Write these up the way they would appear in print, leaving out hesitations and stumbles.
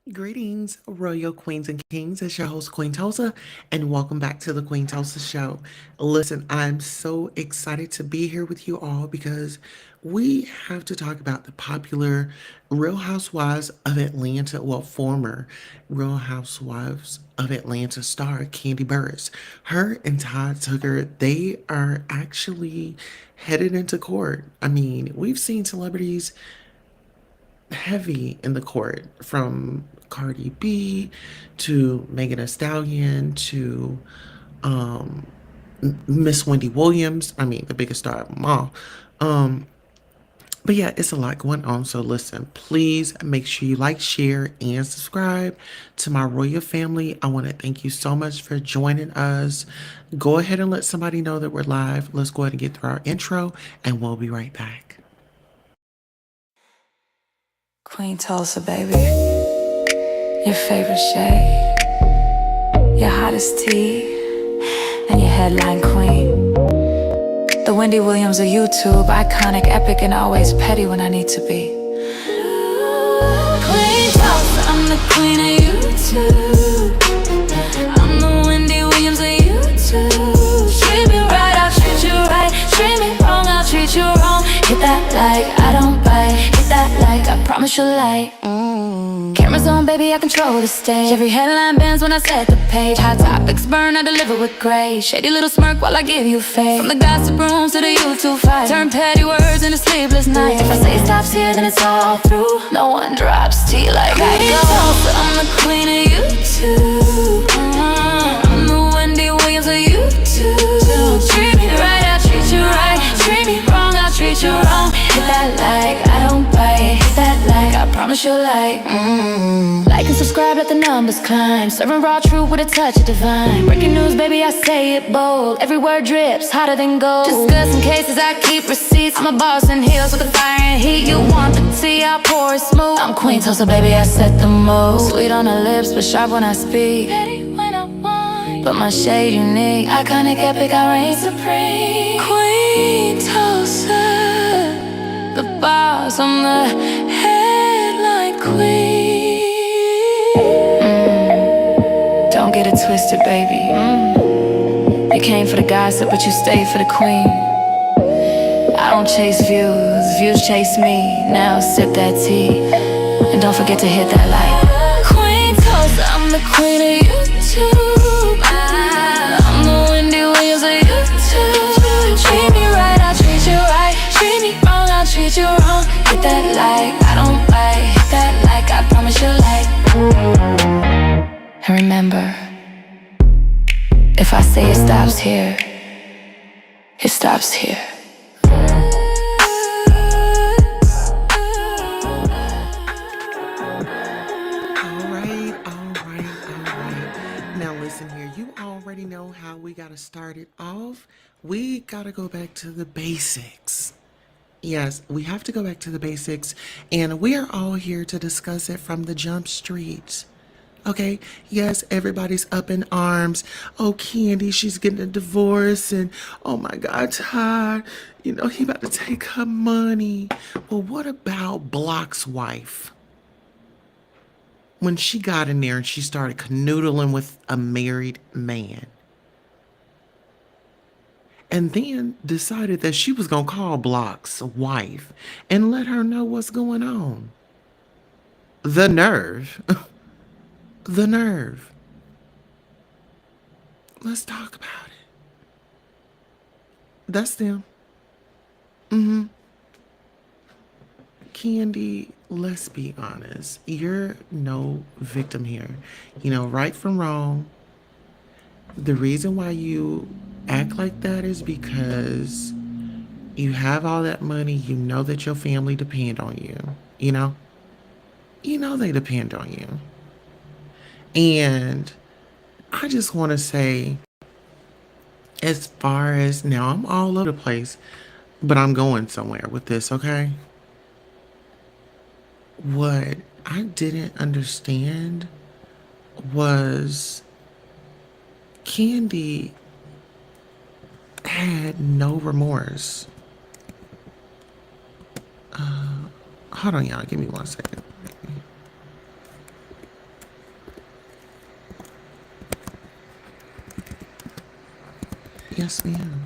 Greetings, Royal Queens and Kings. It's your host, Queen Tulsa, and welcome back to the Queen Tulsa Show. Listen, I'm so excited to be here with you all because we have to talk about the popular Real Housewives of Atlanta, well, former Real Housewives of Atlanta star, Kandi Burruss. Her and Todd Tucker, they are actually headed into court. I mean, we've seen celebrities heavy in the court from Cardi B to Megan Thee Stallion to um, Miss Wendy Williams. I mean, the biggest star of them all. Um, but yeah, it's a lot going on. So listen, please make sure you like, share, and subscribe to my royal family. I want to thank you so much for joining us. Go ahead and let somebody know that we're live. Let's go ahead and get through our intro, and we'll be right back. Queen Tulsa, baby. Your favorite shade, your hottest tea, and your headline queen. The Wendy Williams of YouTube, iconic, epic, and always petty when I need to be. Queen Tulsa, I'm the queen of YouTube. I'm the Wendy Williams of YouTube. Treat me right, I'll treat you right. Treat me wrong, I'll treat you wrong. Hit that like, I don't bite. Hit that like, I promise you'll like. Cameras on, baby, I control the stage. Every headline bends when I set the page. Hot topics burn, I deliver with grace. Shady little smirk while I give you faith. From the gossip rooms to the YouTube fight, turn petty words into sleepless nights. If I say stops here, then it's all through. No one drops tea like I go. I'm the queen of YouTube. I'm the Wendy Williams of YouTube. Treat me right, I'll treat you right. Treat me wrong, I'll treat you wrong. Hit that like, I don't bite. Hit that like, I promise you'll like. Like and subscribe, let the numbers climb. Serving raw truth with a touch of divine. Breaking news, baby, I say it bold. Every word drips, hotter than gold. Discussing cases, I keep receipts. I'm a boss in heels with the fire and heat. You want the tea, I pour it smooth. I'm Queen Tulsa, baby, I set the mood. Sweet on the lips, but sharp when I speak. Petty when I want, but my shade unique. Iconic, epic, I reign supreme. Queen Tulsa, the boss, I'm the headline queen. Don't get it twisted, baby. You came for the gossip, but you stayed for the queen. I don't chase views, views chase me. Now sip that tea, and don't forget to hit that like. Queen Tulsa, I'm the queen of YouTube. I'm the Wendy Williams of YouTube. Treat me right, I'll treat you right. Treat me wrong, I'll treat you wrong. Hit that like, I don't bite. Hit that like, I promise you'll like. And remember, if I say it stops here, it stops here. All right. Now listen here, you already know how we gotta start it off. We gotta go back to the basics. Yes, we have to go back to the basics, and we are all here to discuss it from the jump street. Okay, yes, everybody's up in arms. Oh, Kandi, she's getting a divorce, and oh my God, Todd, he about to take her money. Well, what about Block's wife? When she got in there and she started canoodling with a married man, and then decided that she was gonna call Block's wife and let her know what's going on. The nerve. The nerve. Let's talk about it. That's them. Kandi, let's be honest. You're no victim here. Right from wrong. The reason why you act like that is because you have all that money. You know that your family depend on you. You know? You know they depend on you. And I just want to say, as far as now, I'm all over the place, but I'm going somewhere with this, okay? What I didn't understand was Kandi had no remorse. Hold on, y'all. Give me 1 second. Yes, ma'am.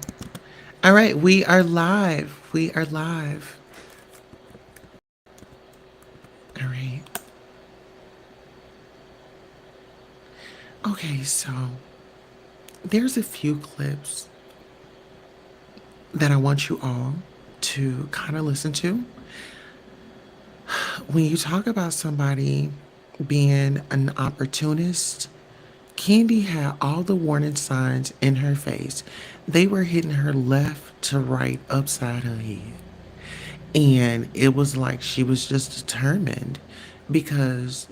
All right, we are live. We are live. All right. Okay, so there's a few clips that I want you all to kind of listen to. When you talk about somebody being an opportunist, Candy had all the warning signs in her face. They were hitting her left to right upside her head. And it was like she was just determined because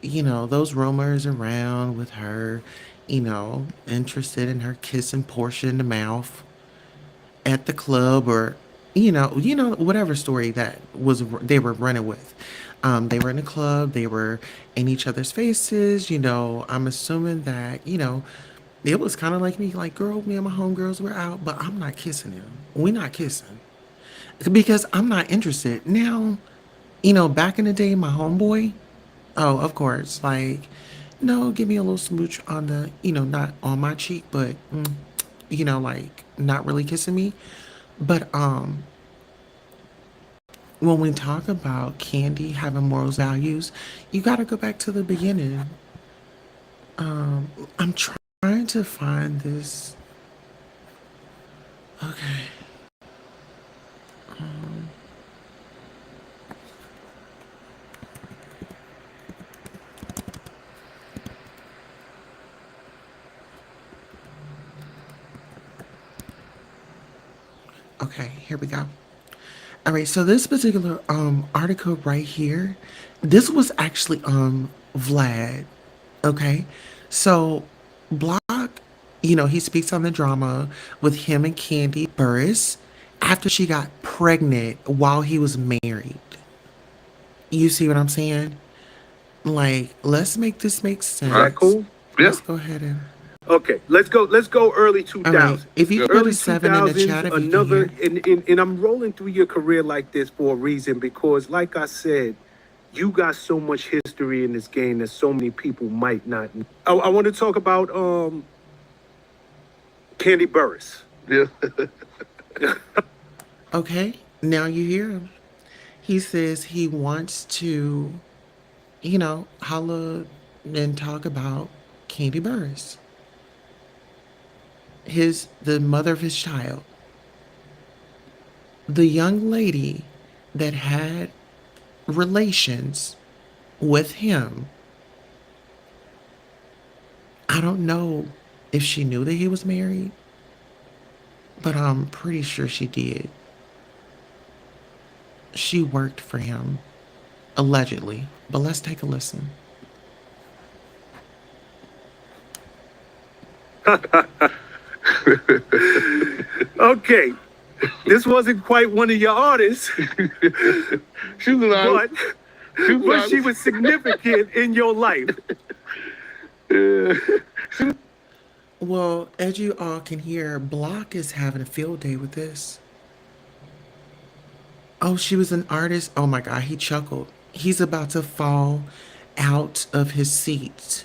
those rumors around with her, interested in her kissing Portia in the mouth at the club or whatever story that was they were running with. They were in the club, they were in each other's faces. I'm assuming that it was kind of like me, like, girl, me and my homegirls were out, but I'm not kissing him. We're not kissing because I'm not interested. Now, back in the day, my homeboy, oh, of course, like, no, give me a little smooch on the, not on my cheek, but, like, not really kissing me. But when we talk about Candy having morals, values, you got to go back to the beginning. I'm trying to find this. Okay. Okay, here we go. All right, so this particular article right here, this was actually Vlad. Okay, so Block, he speaks on the drama with him and Candy Burris after she got pregnant while he was married. You see what I'm saying? Like, let's make this make Is that sense. cool? Yeah. Let's go ahead and. Okay, let's go. Let's go early All right, 2000s. if you could put a Early 7 in the 2000s. chat if you can Another, hear. and I'm rolling through your career like this for a reason because, like I said, you got so much history in this game that so many people might not know. I want to talk about Candy Burris. Yeah. Okay, now you hear him. He says he wants to, holla and talk about Candy Burris, the mother of his child, the young lady that had relations with him. I don't know if she knew that he was married, but I'm pretty sure she did. She worked for him, allegedly. But let's take a listen. Okay, this wasn't quite one of your artists, She was but she was she was significant in your life. Well, as you all can hear, Block is having a field day with this. Oh, she was an artist. Oh my God, he chuckled. He's about to fall out of his seat.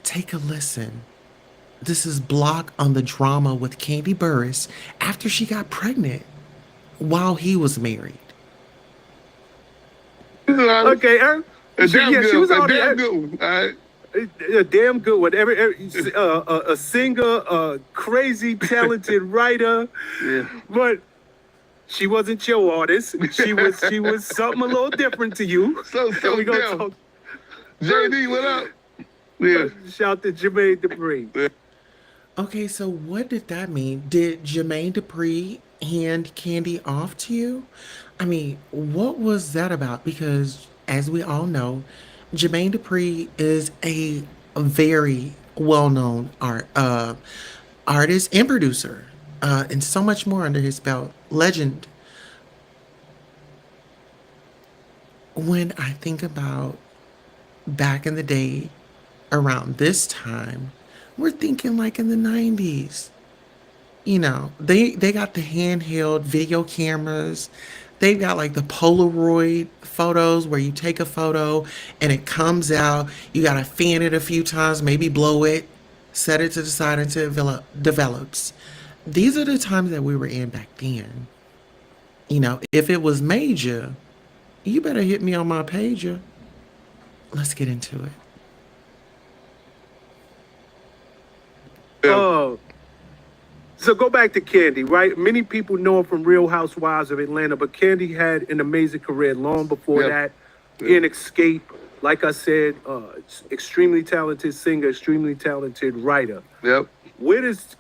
Take a listen. This is Block on the drama with Candy Burris after she got pregnant while he was married. Okay, she was a on damn there. good one. All right. A damn good one. A singer, a crazy talented writer, Yeah. but she wasn't your artist. She was something a little different to you. So And we gonna damn. talk. JD, what up? Yeah. Shout to Jermaine Dupri. Okay, so what did that mean? Did Jermaine Dupri hand Candy off to you? I mean, what was that about? Because as we all know, Jermaine Dupri is a very well-known artist and producer, and so much more under his belt. Legend. When I think about back in the day, around this time, we're thinking like in the 90s. They got the handheld video cameras. They've got like the Polaroid photos where you take a photo and it comes out. You got to fan it a few times, maybe blow it. set it to the side until it develops. These are the times that we were in back then. If it was major, you better hit me on my pager. Let's get into it. Yeah. Uh, so go back to Candy, right? Many people know her from Real Housewives of Atlanta, but Candy had an amazing career long before Yep. that Yep. in Escape. Like I said, extremely talented singer, extremely talented writer. Yep. Where does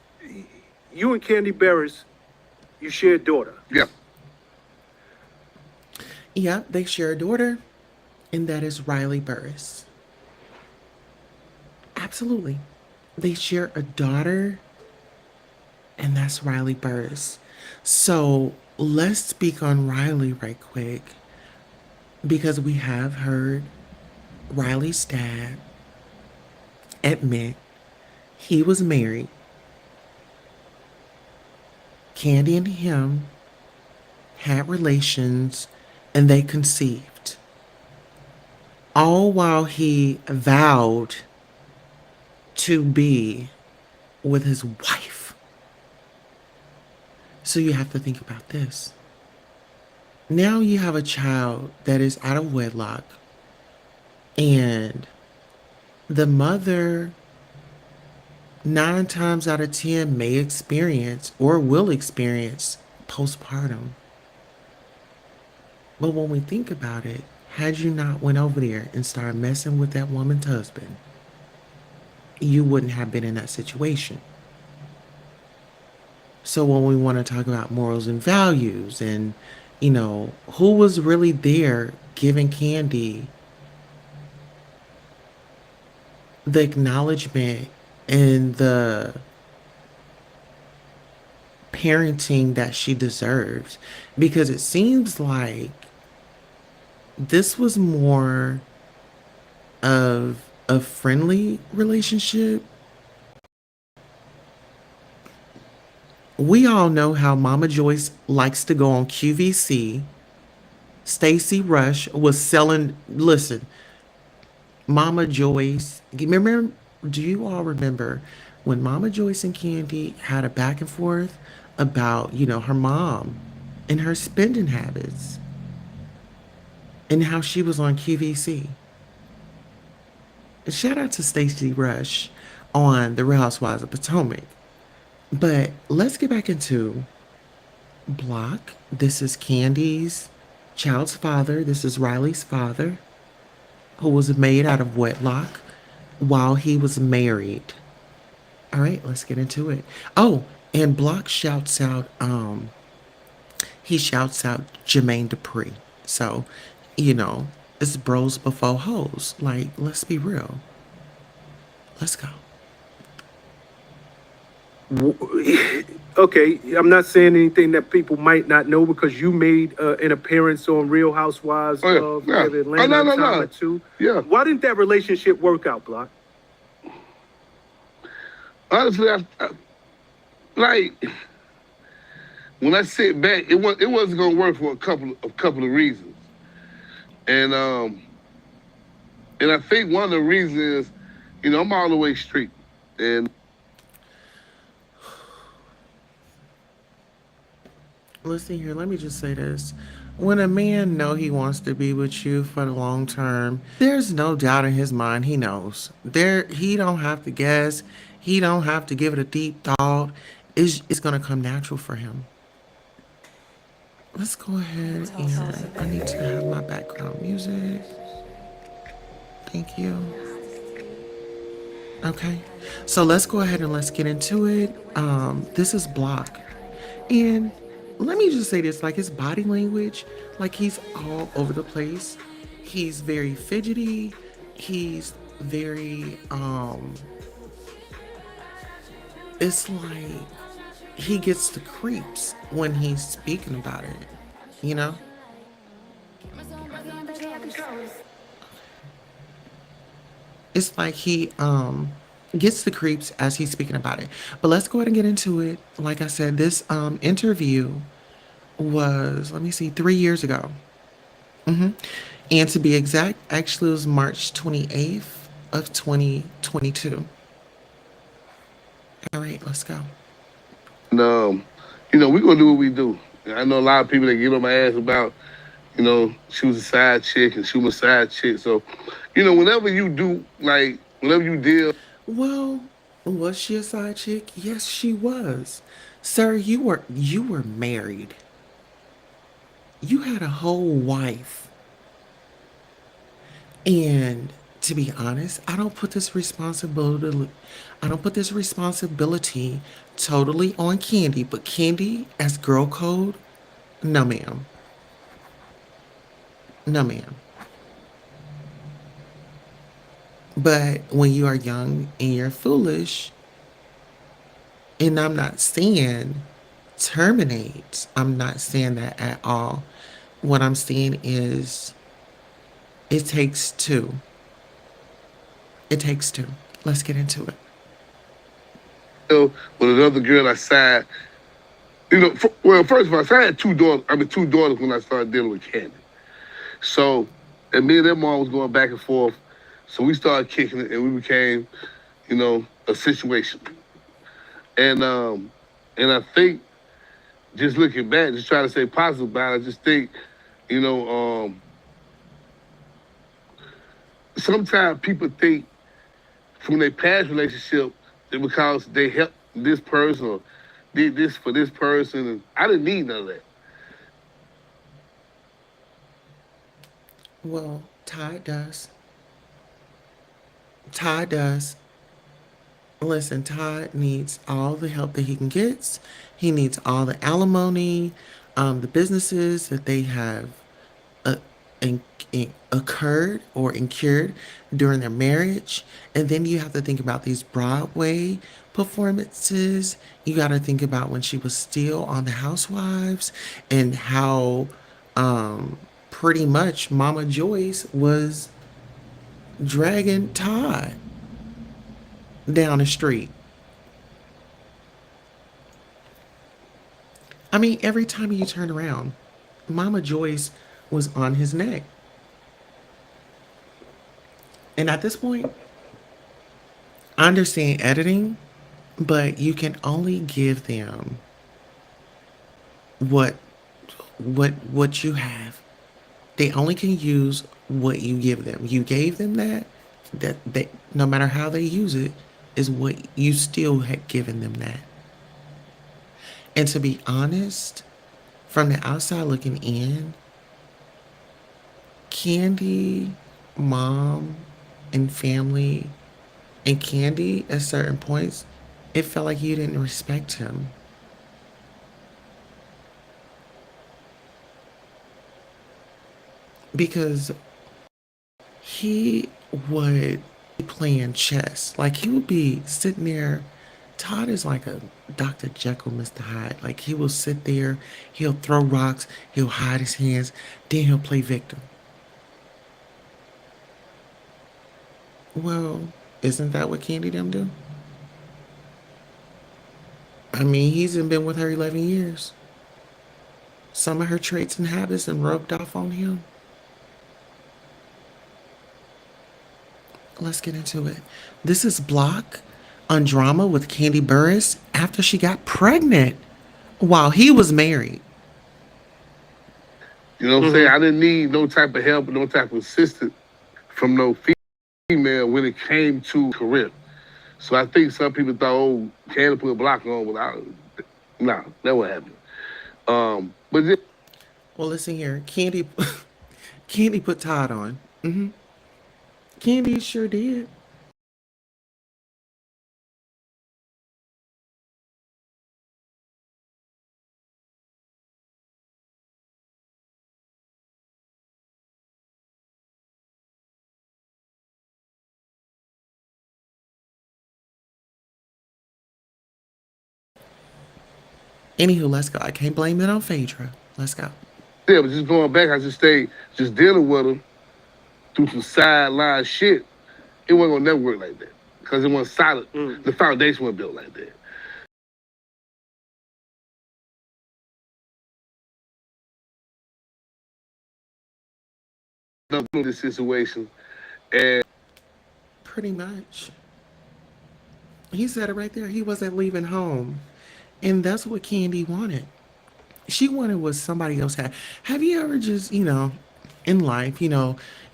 you and Candy Barris, you share a daughter? Yep. Yeah, they share a daughter, and that is Riley Burris. Absolutely. They share a daughter, and that's Riley Burris. So let's speak on Riley right quick because we have heard Riley's dad admit he was married. Candy and him had relations and they conceived. All while he vowed to be with his wife. So you have to think about this. Now you have a child that is out of wedlock, and the mother, 9 times out of 10, may experience or will experience postpartum. But when we think about it, had you not went over there and started messing with that woman's husband, you wouldn't have been in that situation. So when we want to talk about morals and values and, who was really there giving Candy the acknowledgement and the parenting that she deserves, because it seems like this was more of a friendly relationship. We all know how Mama Joyce likes to go on QVC. Stacey Rush was selling. Listen, Mama Joyce. Remember? Do you all remember when Mama Joyce and Candy had a back and forth about her mom and her spending habits and how she was on QVC? And shout out to Stacey Rush on The Real Housewives of Potomac. But let's get back into Block. This is Candy's child's father. This is Riley's father, who was made out of wedlock while he was married. All right, let's get into it. Oh, and Block shouts out, he shouts out Jermaine Dupri. So, it's bros before hoes. Like, let's be real. Let's go. Okay, I'm not saying anything that people might not know because you made an appearance on Real Housewives Oh, of yeah. Yeah. Atlanta Oh, no, no, a time no. or two. Yeah. Why didn't that relationship work out, Block? Honestly, like when I sit back, it wasn't gonna work for a couple of reasons, and I think one of the reasons is, I'm all the way street, and Listen here, let me just say this. When a man know he wants to be with you for the long term, there's no doubt in his mind he knows. He don't have to guess. He don't have to give it a deep thought. It's gonna come natural for him. Let's go ahead and I need to have my background music. Thank you. Okay. So let's go ahead and let's get into it. This is Block. And let me just say this, like his body language, like he's all over the place. He's very fidgety. He's very it's like he gets the creeps when he's speaking about it, you know? It's like he gets the creeps as he's speaking about it. But let's go ahead and get into it. Like I said, this interview was, let me see, 3 years ago. And to be exact, actually it was March 28th of 2022. All right, let's go. And we're gonna do what we do. I know a lot of people that get on my ass about, she was a side chick and she was a side chick. So, whenever you do, like, whenever you deal. Well, was she a side chick? Yes, she was. Sir, you were married. You had a whole wife. And to be honest, I don't put this responsibility totally on Kandi, but Kandi as girl code, no ma'am. No ma'am. But when you are young and you're foolish, and I'm not saying terminate, I'm not saying that at all. What I'm saying is it takes two. It takes two. Let's get into it. With another girl I side, first of all, I had two daughters. I mean, two daughters when I started dealing with Kandi. So, and me and their mom was going back and forth. So we started kicking it, and we became, a situation. And I think just looking back, just trying to say positive about it, I just think, you know, um, sometimes people think from their past relationship that because they helped this person or did this for this person, and I didn't need none of that. Well, Todd does. Todd does. Listen, Todd needs all the help that he can get. He needs all the alimony, the businesses that they have uh, in, occurred or incurred during their marriage. And then you have to think about these Broadway performances. You got to think about when she was still on The Housewives and how pretty much Mama Joyce was dragging Todd down the street. I mean, every time you turn around, Mama Joyce was on his neck. And at this point, I understand editing, but you can only give them what what you have. They only can use what you give them. You gave them that they no matter how they use it is what you still had given them that. And to be honest, from the outside looking in, Kandi, mom, and family, and Kandi at certain points, it felt like you didn't respect him because he would be playing chess. Like he would be sitting there. Todd is like a Dr. Jekyll, Mr. Hyde. Like he will sit there, he'll throw rocks, he'll hide his hands, then he'll play victim. Well, isn't that what Kandi them do? I mean, he's been with her 11 years. Some of her traits and habits and rubbed off on him. Let's get into it. This is Block on Drama with Kandi Burris after she got pregnant while he was married. You know what I'm saying? I didn't need no type of help, no type of assistance from no female when it came to career. So I think some people thought, oh, Kandi put a block on, but nah, that won't happen. But then, Well, listen here. Kandi, Kandi put Todd on. Kandi sure did. Anywho, let's go. I can't blame it on Phaedra. Let's go. yeah, but just going back, I just stayed just dealing with them through some sideline shit. It wasn't gonna never work like that because it wasn't solid. The foundation wasn't built like that. This situation, and Pretty much. He said it right there. He wasn't leaving home. And that's what Candy wanted. She wanted what somebody else had. Have you ever just, in life,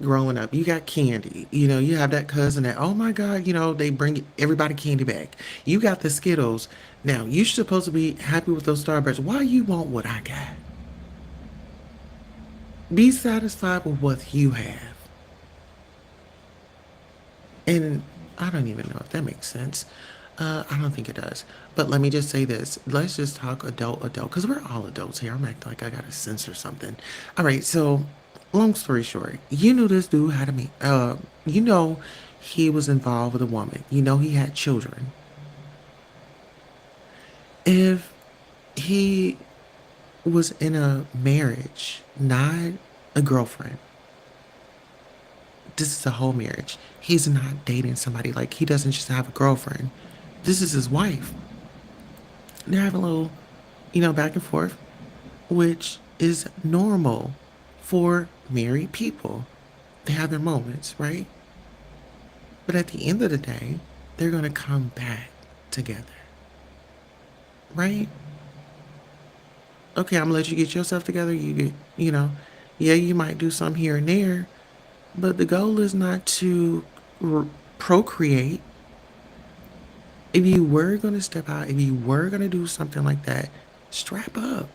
growing up, you got candy. You have that cousin that, oh my God, they bring everybody candy back. You got the Skittles. Now, you're supposed to be happy with those Starbursts. Why you want what I got? Be satisfied with what you have. And I don't even know if that makes sense. I don't think it does. But let me just say this. Let's just talk adult, because we're all adults here. I'm acting like I got to censor something. All right, so long story short, you knew this dude had a me. He was involved with a woman. He had children. If he was in a marriage, not a girlfriend, this is a whole marriage. He's not dating somebody. Like, he doesn't just have a girlfriend. This is his wife. They're having a little, back and forth, which is normal for married people. They have their moments, right? But at the end of the day, they're going to come back together, right? Okay, I'm going to let you get yourself together. Yeah, you might do some here and there, but the goal is not to procreate. If you were going to step out, if you were going to do something like that, strap up.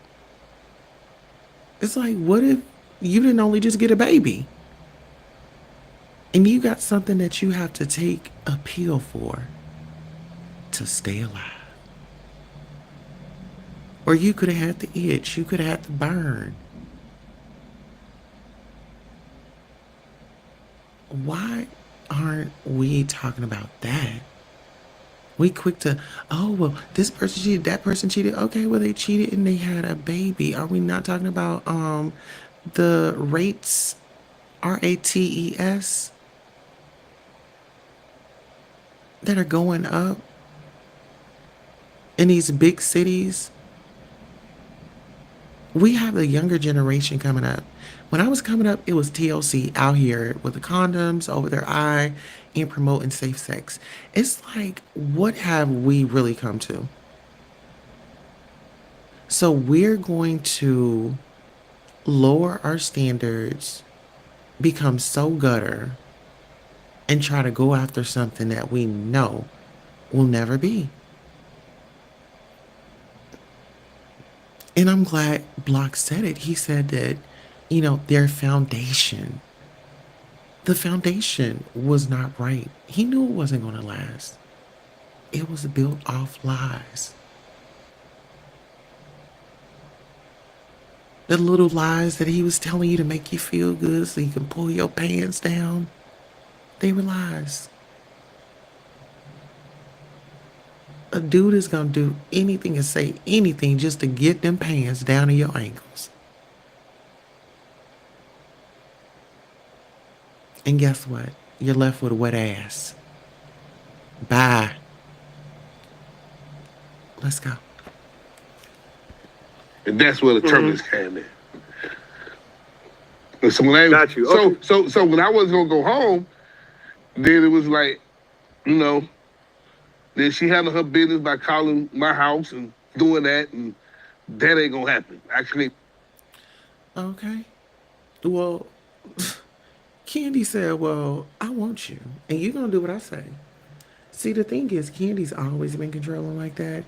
It's like, what if you didn't only just get a baby and you got something that you have to take a pill for to stay alive? Or you could have had the itch, you could have had the burn. Why aren't we talking about that? We quick to, oh, well, this person cheated, that person cheated. Okay, well, they cheated and they had a baby. Are we not talking about the rates, rates, that are going up in these big cities? We have the younger generation coming up. When I was coming up, it was TLC out here with the condoms over their eye and promoting safe sex. It's like, what have we really come to? So we're going to lower our standards, become so gutter, and try to go after something that we know will never be. And I'm glad Block said it. He said that, their foundation, the foundation was not right. He knew it wasn't going to last. It was built off lies. The little lies that he was telling you to make you feel good so you can pull your pants down, they were lies. A dude is going to do anything and say anything just to get them pants down to your ankles. And guess what? You're left with a wet ass. Bye. Let's go. And that's where the turbulence came in. And so when Got you. Okay. so when I was gonna go home, then it was like, you know, then she handled her business by calling my house and doing that, and that ain't gonna happen. Actually, Okay. Well, Candy said, well, I want you. And you're going to do what I say. See, the thing is, Candy's always been controlling like that.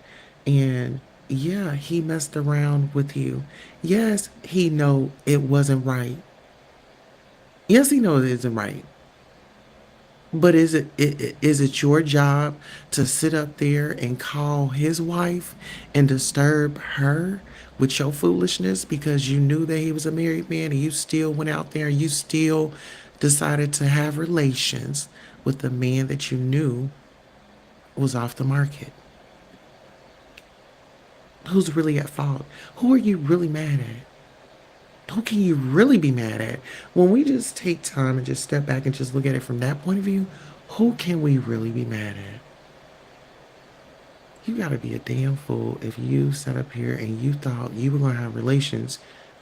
And yeah, he messed around with you. Yes, he know it wasn't right. Yes, he knows it isn't right. But is it your job to sit up there and call his wife and disturb her with your foolishness because you knew that he was a married man and you still went out there and you still decided to have relations with the man that you knew was off the market? Who's really at fault? Who are you really mad at? Who can you really be mad at? When we just take time and just step back and just look at it from that point of view, who can we really be mad at? You gotta be a damn fool if you sat up here and you thought you were gonna have relations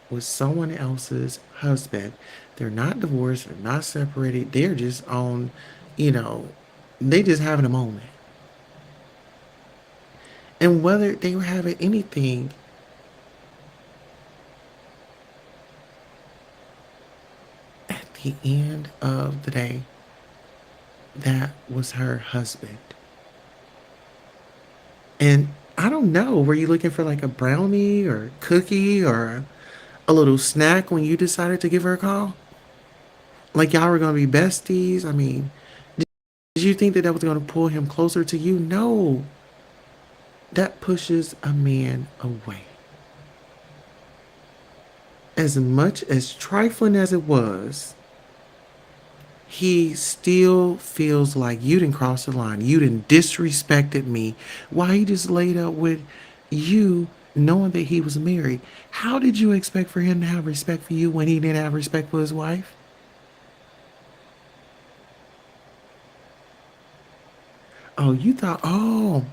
with someone else's husband. They're not divorced, they're not separated, they're just on, you know, they just having a moment. And whether they were having anything, at the end of the day, that was her husband. And I don't know, were you looking for like a brownie or cookie or a little snack when you decided to give her a call? Like y'all were going to be besties? I mean, did you think that that was going to pull him closer to you? No. That pushes a man away. As much as trifling as it was, he still feels like you didn't cross the line. You didn't disrespected me. Why he just laid up with you knowing that he was married? How did you expect for him to have respect for you when he didn't have respect for his wife? Oh, you thought, oh,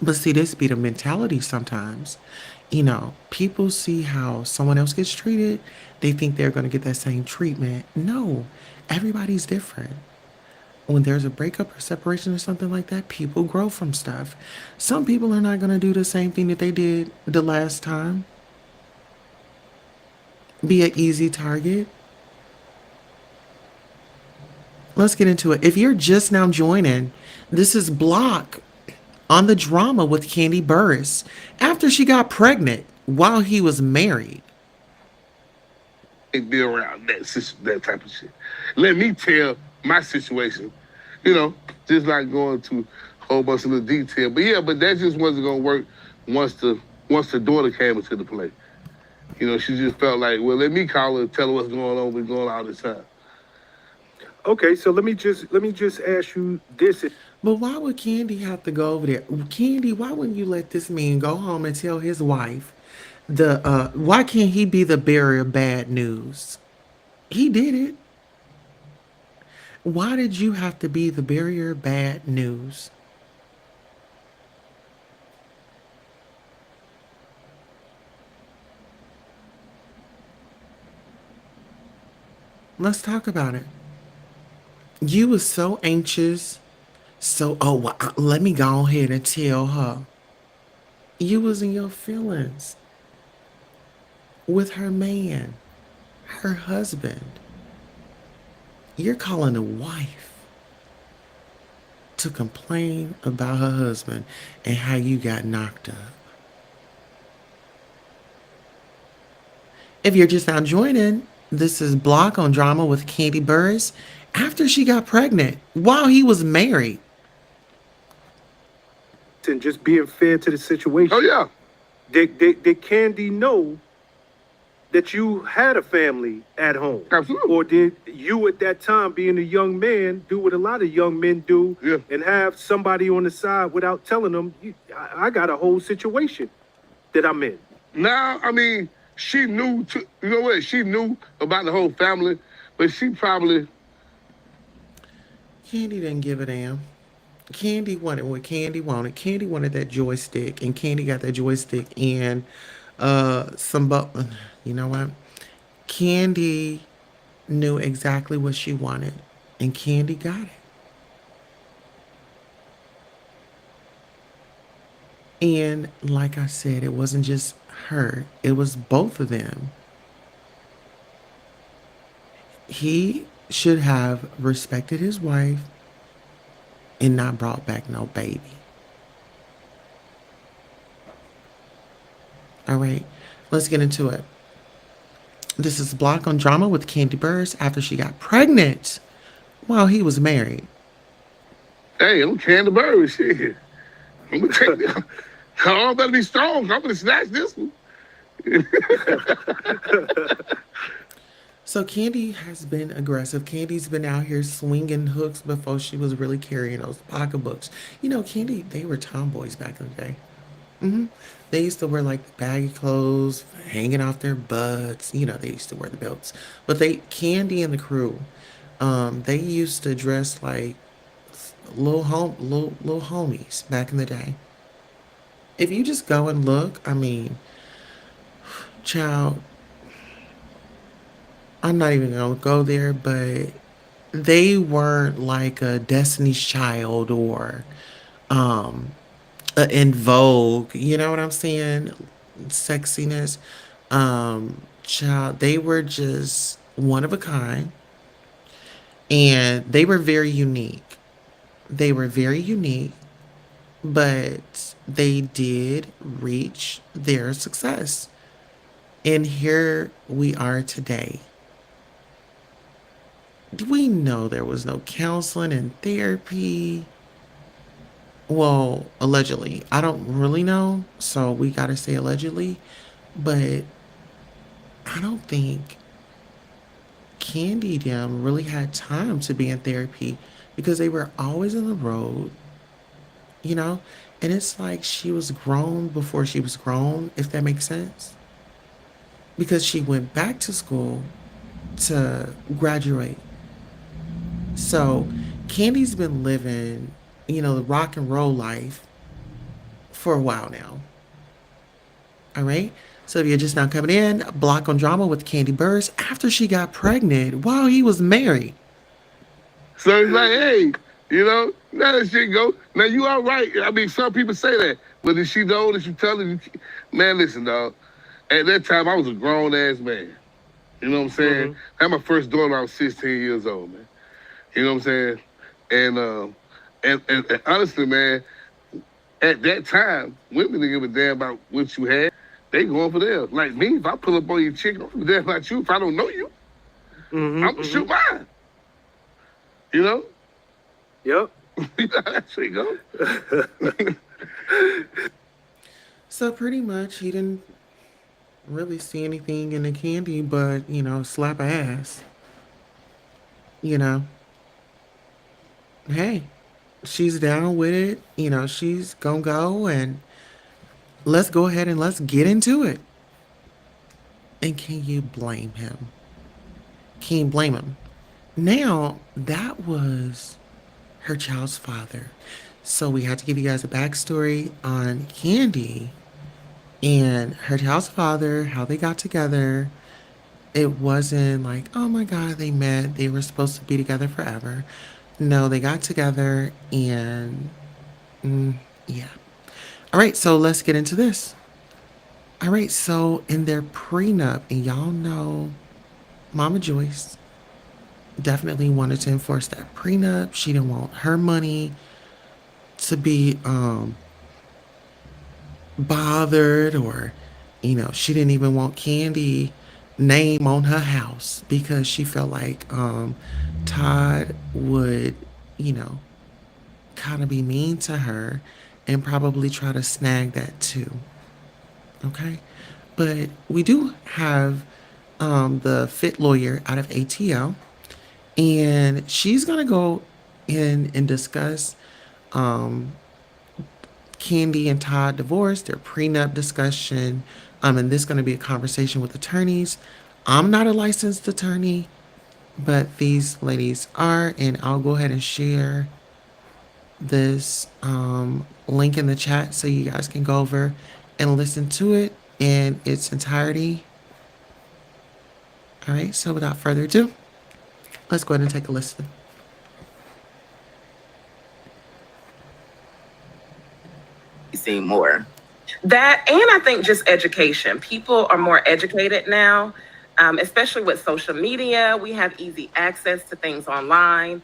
but see, this be the mentality sometimes. People see how someone else gets treated, they think they're going to get that same treatment. No, everybody's different. When there's a breakup or separation or something like that, people grow from stuff. Some people are not going to do the same thing that they did the last time, be an easy target. Let's get into it. If you're just now joining, this is Block on the drama with Kandi Burris after she got pregnant while he was married. Be around that type of shit. Let me tell my situation. You know, just not going to a whole bunch of little detail. But yeah, but that just wasn't gonna work once the daughter came into the play. She just felt like, well, let me call her and tell her what's going on. We're going all this time. Okay, so let me just ask you this. But why would Kandi have to go over there? Kandi, why wouldn't you let this man go home and tell his wife why can't he be the bearer of bad news? He did it. Why did you have to be the bearer of bad news? Let's talk about it. You was so anxious. So, oh, well, let me go ahead and tell her. You was in your feelings with her man, her husband. You're calling a wife to complain about her husband and how you got knocked up. If you're just now joining, this is Block on Drama with Kandi Burris after she got pregnant while he was married. And just being fair to the Oh situation. yeah, Did Candy know that you had a family at home? absolutely. Or did you at that time, being a young man, do what a lot of young men do Yeah. and have somebody on the side without telling them, I got a whole situation that I'm in? Now, I mean, she knew. You know what? She knew about the whole family, but she probably. Kandi didn't give a damn. Kandi wanted what Kandi wanted. Kandi wanted that joystick, and Kandi got that joystick and some but you know what? Kandi knew exactly what she wanted, and Kandi got it. And like I said, it wasn't just her; it was both of them. He should have respected his wife and not brought back no baby. All right, let's get into it. This is Block on Drama with Kandi Burris after she got pregnant while he was married. Hey, I'm Candy Bird. Shit. I'm gonna take this. I better be strong. I'm gonna snatch this one. So Kandi has been aggressive. Candy's been out here swinging hooks before she was really carrying those pocketbooks. Kandi, they were tomboys back in the day. They used to wear like the baggy clothes, hanging off their butts. They used to wear the belts. But Kandi and the crew, they used to dress like little homies back in the day. If you just go and look, I mean, child, I'm not even gonna go there, but they weren't like a Destiny's Child or in vogue. You know what I'm saying? Sexiness. Child, they were just one of a kind, and they were very unique. They were very unique, but they did reach their success. And here we are today. We know there was no counseling and therapy. Well, allegedly. I don't really know, so we got to say allegedly. But I don't think Candy them really had time to be in therapy because they were always on the road, you know? And it's like she was grown before she was grown, if that makes sense. Because she went back to school to graduate. So Candy's been living, the rock and roll life for a while now. All right. So if you're just now coming in, Block on Drama with Candy Burrs after she got pregnant while he was married. So it's like, hey, now that shit go. Now you all right. I mean, some people say that. But is she the oldest? You tell her, man, listen, dog. At that time, I was a grown ass man. You know what I'm saying? I had my first daughter when I was 16 years old, man. You know what I'm saying? And honestly, man, at that time, women didn't give a damn about what you had. They going for theirs. Like me, if I pull up on your chick, I don't give a damn about you. If I don't know you, I'm gonna shoot mine. You know? Yep. You know how that shit go. So pretty much he didn't really see anything in the candy but, slap a ass. You know. Hey, she's down with it. She's gonna go and let's go ahead and let's get into it. And can you blame him? Can you blame him? Now, that was her child's father. So we had to give you guys a backstory on Candy and her child's father, how they got together. It wasn't like, oh my God, they met, they were supposed to be together forever. No, they got together and, yeah. All right, so let's get into this. All right, so in their prenup, and y'all know Mama Joyce definitely wanted to enforce that prenup. She didn't want her money to be bothered, or she didn't even want Candy name on her house because she felt like Todd would, you know, kind of be mean to her and probably try to snag that too. Okay? But we do have the fit lawyer out of ATL, and she's going to go in and discuss um, Candy and Todd divorce, their prenup discussion, and this is going to be a conversation with attorneys. I'm not a licensed attorney, but these ladies are, and I'll go ahead and share this link in the chat so you guys can go over and listen to it in its entirety. All right, so without further ado, let's go ahead and take a listen. See more. That, and I think just education. People are more educated now, especially with social media. We have easy access to things online.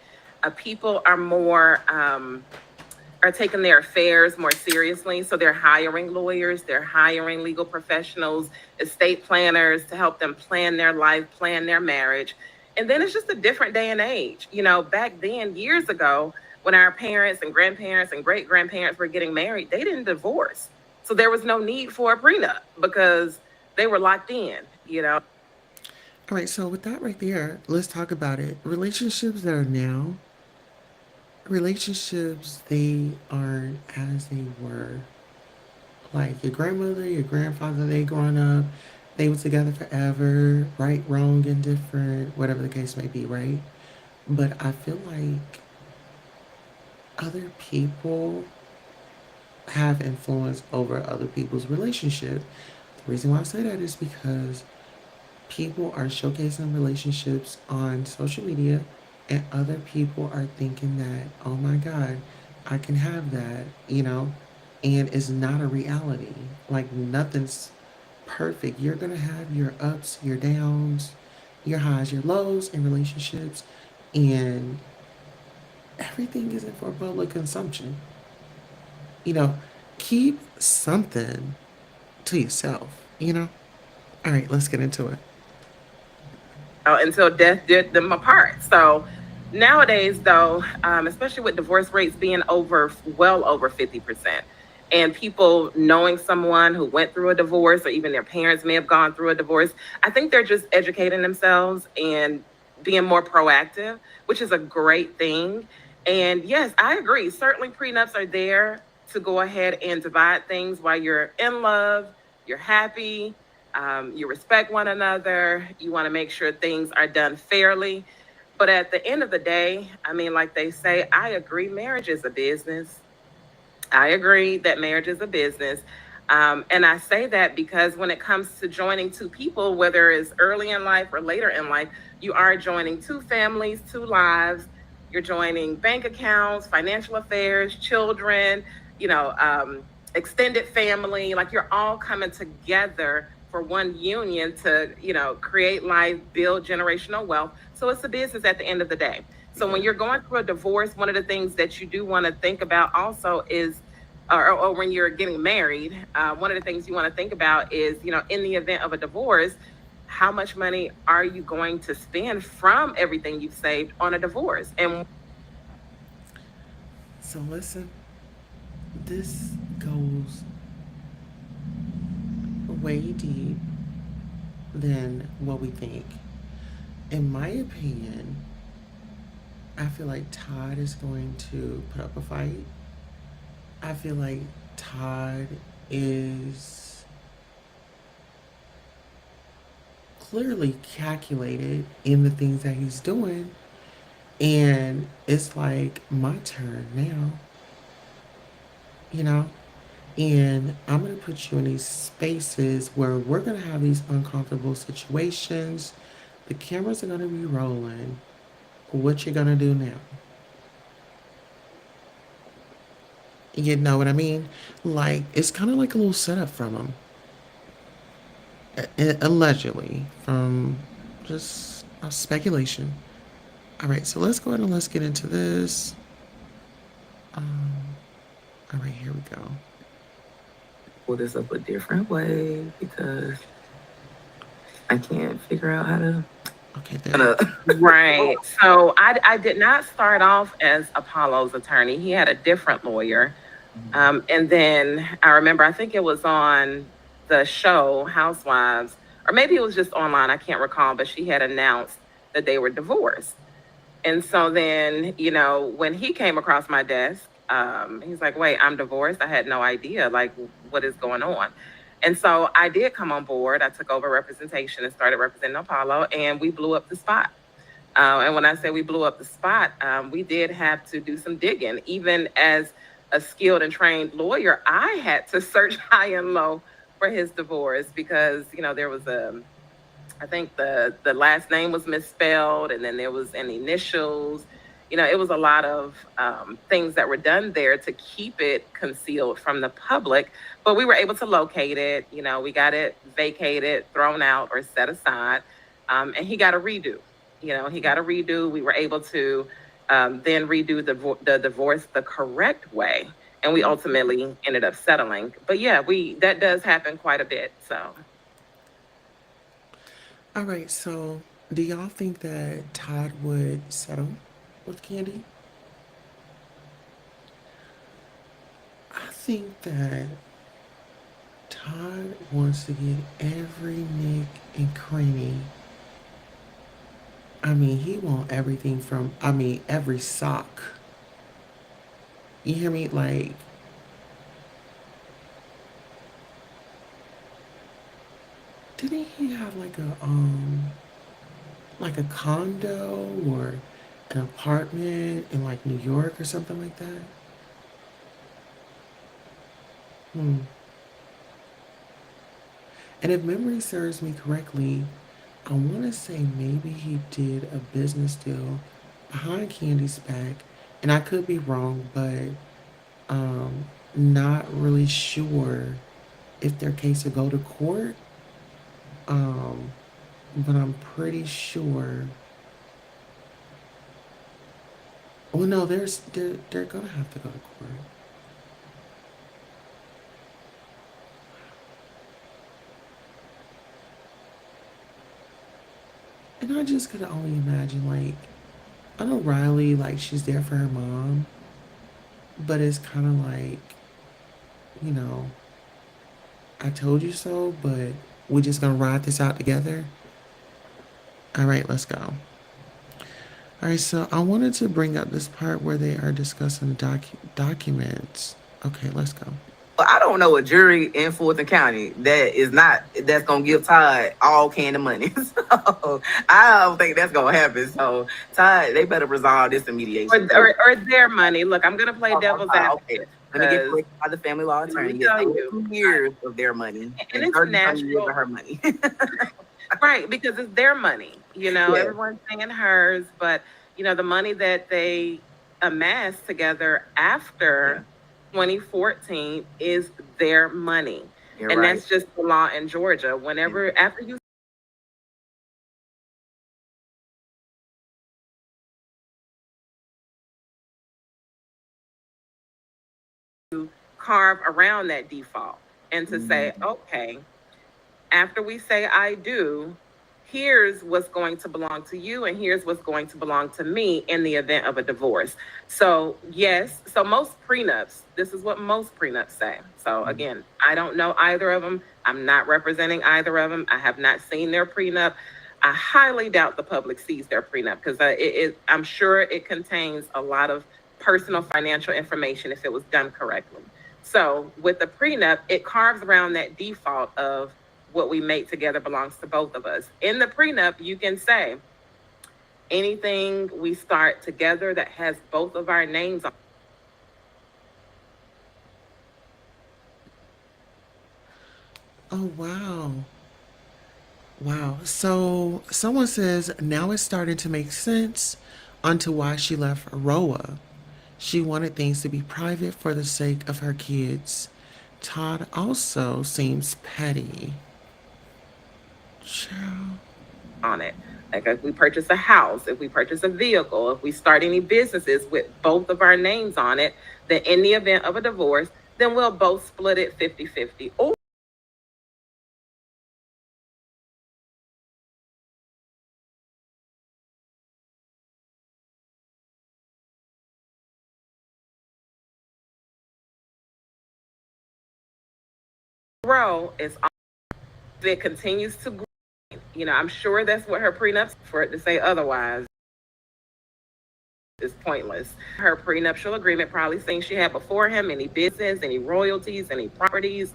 People are more are taking their affairs more seriously. So they're hiring lawyers, they're hiring legal professionals, estate planners to help them plan their life, plan their marriage. And then it's just a different day and age. You know, back then, years ago, when our parents and grandparents and great grandparents were getting married, they didn't divorce. So there was no need for a prenup because they were locked in, you know. All right, so with that right there, let's talk about it. Relationships that are now, relationships, they aren't as they were. Like your grandmother, your grandfather, they growing up, they were together forever, right, wrong, indifferent, whatever the case may be, right? But I feel like other people have influence over other people's relationship. The reason why I say that is because people are showcasing relationships on social media, and other people are thinking that, oh my God, I can have that, and it's not a reality. Like nothing's perfect. You're gonna have your ups, your downs, your highs, your lows in relationships, and everything isn't for public consumption. You know, keep something to yourself, you know? All right, let's get into it. Until death did them apart. So nowadays, though, especially with divorce rates being well over 50%, and people knowing someone who went through a divorce, or even their parents may have gone through a divorce, I think they're just educating themselves and being more proactive, which is a great thing. And yes, I agree. Certainly, prenups are there to go ahead and divide things while you're in love, you're happy, you respect one another. You want to make sure things are done fairly. But at the end of the day, I mean, like they say, I agree, marriage is a business. I agree that marriage is a business. And I say that because when it comes to joining two people, whether it's early in life or later in life, you are joining two families, two lives. You're joining bank accounts, financial affairs, children, you know, extended family. Like you're all coming together for one union to, create life, build generational wealth. So it's a business at the end of the day. So when you're going through a divorce, one of the things that you do want to think about also is, or when you're getting married, one of the things you want to think about is, in the event of a divorce, how much money are you going to spend from everything you've saved on a divorce? And So listen, this goes way deep than what we think. In my opinion, I feel like Todd is going to put up a fight. I feel like Todd is clearly calculated in the things that he's doing. And it's like my turn now, you know? And I'm going to put you in these spaces where we're going to have these uncomfortable situations. The cameras are going to be rolling. What you going to do now? You know what I mean? Like, it's kind of like a little setup from him. Allegedly, from just speculation. All right, so let's go ahead and let's get into this. Um, all right, here we go. pull this up a different way because I can't figure out how to. Okay, there. Right. So I did not start off as Apollo's attorney. He had a different lawyer. And then I remember, I think it was on the show Housewives, or maybe it was just online. I can't recall, but she had announced that they were divorced. And so then, when he came across my desk, he's like, wait, I'm divorced. I had no idea, like, what is going on? And so I did come on board. I took over representation and started representing Apollo, and we blew up the spot. And when I say we blew up the spot, we did have to do some digging. Even as a skilled and trained lawyer, I had to search high and low for his divorce because, there was I think the last name was misspelled, and then there was an initials. It was a lot of things that were done there to keep it concealed from the public. But we were able to locate it. We got it vacated, thrown out, or set aside, and he got a redo. He got a redo. We were able to then redo the divorce the correct way, and we ultimately ended up settling. But yeah, that does happen quite a bit. So. All right, so do y'all think that Todd would settle with Kandi? I think that Todd wants to get every nick and cranny. I mean, he want everything from, every sock. You hear me? Like, didn't he have like a condo or an apartment in like New York or something like that? Hmm. And if memory serves me correctly, I want to say maybe he did a business deal behind Candy's back, and I could be wrong, but not really sure if their case will go to court. Um, but I'm pretty sure. Well, no, they're gonna have to go to court. And I just could only imagine, like, I know Riley, like, she's there for her mom, but it's kind of like, you know, I told you so, but we're just gonna ride this out together. All right, let's go. All right, so I wanted to bring up this part where they are discussing the documents. Okay, let's go. But I don't know a jury in Fulton County that's gonna give Todd all kind of money. So I don't think that's gonna happen. So Todd, they better resolve this in mediation. Or their money. Look, I'm gonna play devil's Okay. advocate Let me get because corrected by the family law let attorney. me Yes, tell you, 2 years of their money and and it's 30 some years natural, of her money. right? Because it's their money. Yeah. Everyone's saying hers, but the money that they amassed together Yeah. after 2014 is their money, You're and right. that's just the law in Georgia. Whenever after you carve around that default and to say, okay, after we say I do, here's what's going to belong to you and here's what's going to belong to me in the event of a divorce. So, yes, so most prenups, this is what most prenups say. So, again, I don't know either of them. I'm not representing either of them. I have not seen their prenup. I highly doubt the public sees their prenup because I'm sure it contains a lot of personal financial information if it was done correctly. So, with the prenup, it carves around that default of what we make together belongs to both of us. In the prenup, you can say anything we start together that has both of our names on. Oh, wow. Wow. So someone says now it's starting to make sense onto why she left Roa. She wanted things to be private for the sake of her kids. Todd also seems petty. Child. On it. Like if we purchase a house, if we purchase a vehicle, if we start any businesses with both of our names on it, then in the event of a divorce, then we'll both split it 50-50. Grow is if it continues to grow. I'm sure that's what her prenups for it to say otherwise is pointless. Her prenuptial agreement probably saying she had before him any business, any royalties, any properties,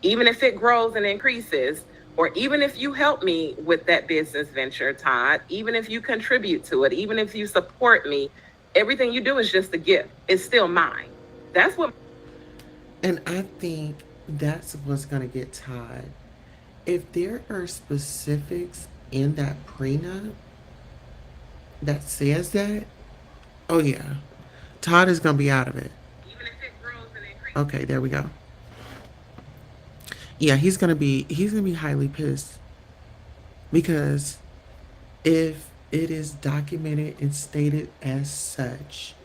even if it grows and increases, or even if you help me with that business venture, Todd, even if you contribute to it, even if you support me, everything you do is just a gift. It's still mine. That's what. And I think that's what's going to get Todd. If there are specifics in that prenup that says that, oh yeah, Todd is going to be out of it. Even if it grows and increases. Okay, there we go. Yeah, he's gonna be highly pissed because if it is documented and stated as such,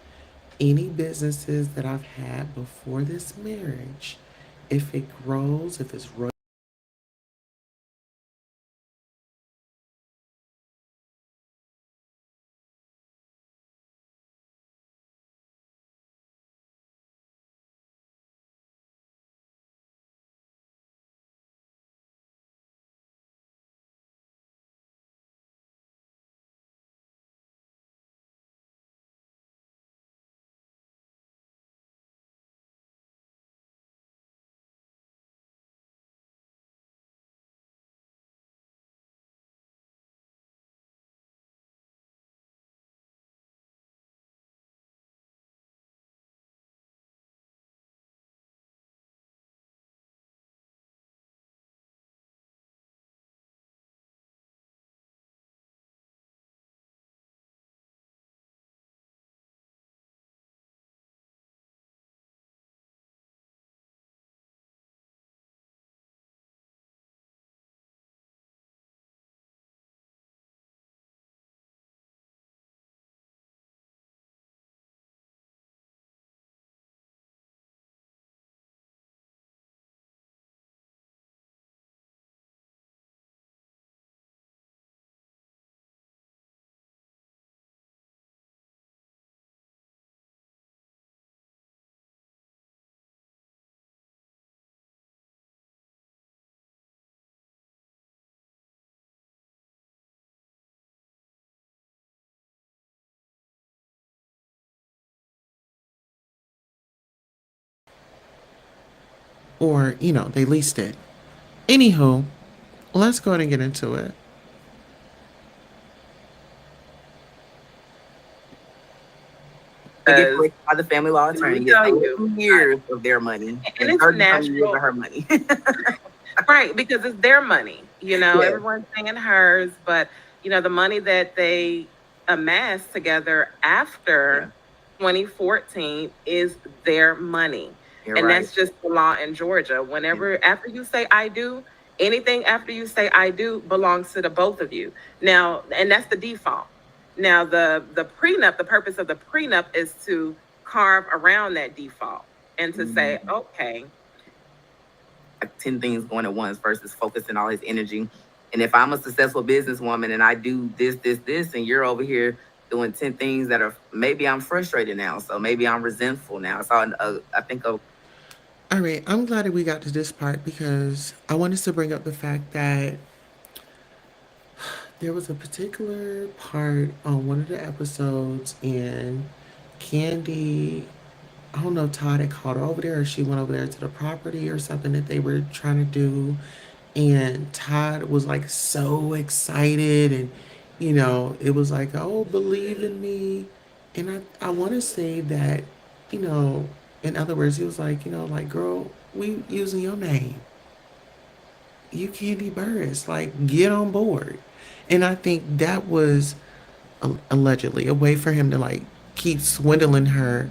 any businesses that I've had before this marriage, if it grows, if it's or they leased it. Anywho, let's go ahead and get into it. To get Because collected by the family law let attorney, me get tell you, 11 years of their money and and it's 30 some years natural, of her money. right? Because it's their money. Yeah, Everyone's saying hers, but the money that they amassed together yeah, after 2014 is their money. you're And right. that's just the law in Georgia. Yeah. Whenever, after you say I do, anything after you say I do belongs to the both of you. Now, and that's the default. Now, the prenup, the purpose of the prenup is to carve around that default and to say, Mhm. okay, Like 10 things going at once versus focusing all his energy. And if I'm a successful businesswoman and I do this, and you're over here doing 10 things that are maybe I'm frustrated now, so maybe I'm resentful now. So I think of All right, I'm glad that we got to this part because I wanted to bring up the fact that there was a particular part on one of the episodes, and Candy, I don't know if Todd had called her over there or she went over there to the property or something that they were trying to do. And Todd was like so excited, and it was like, oh, believe in me. And I want to say that, you know, in other words, he was like, like, girl, we using your name. You Candy Burris, like, get on board. And I think that was allegedly a way for him to like keep swindling her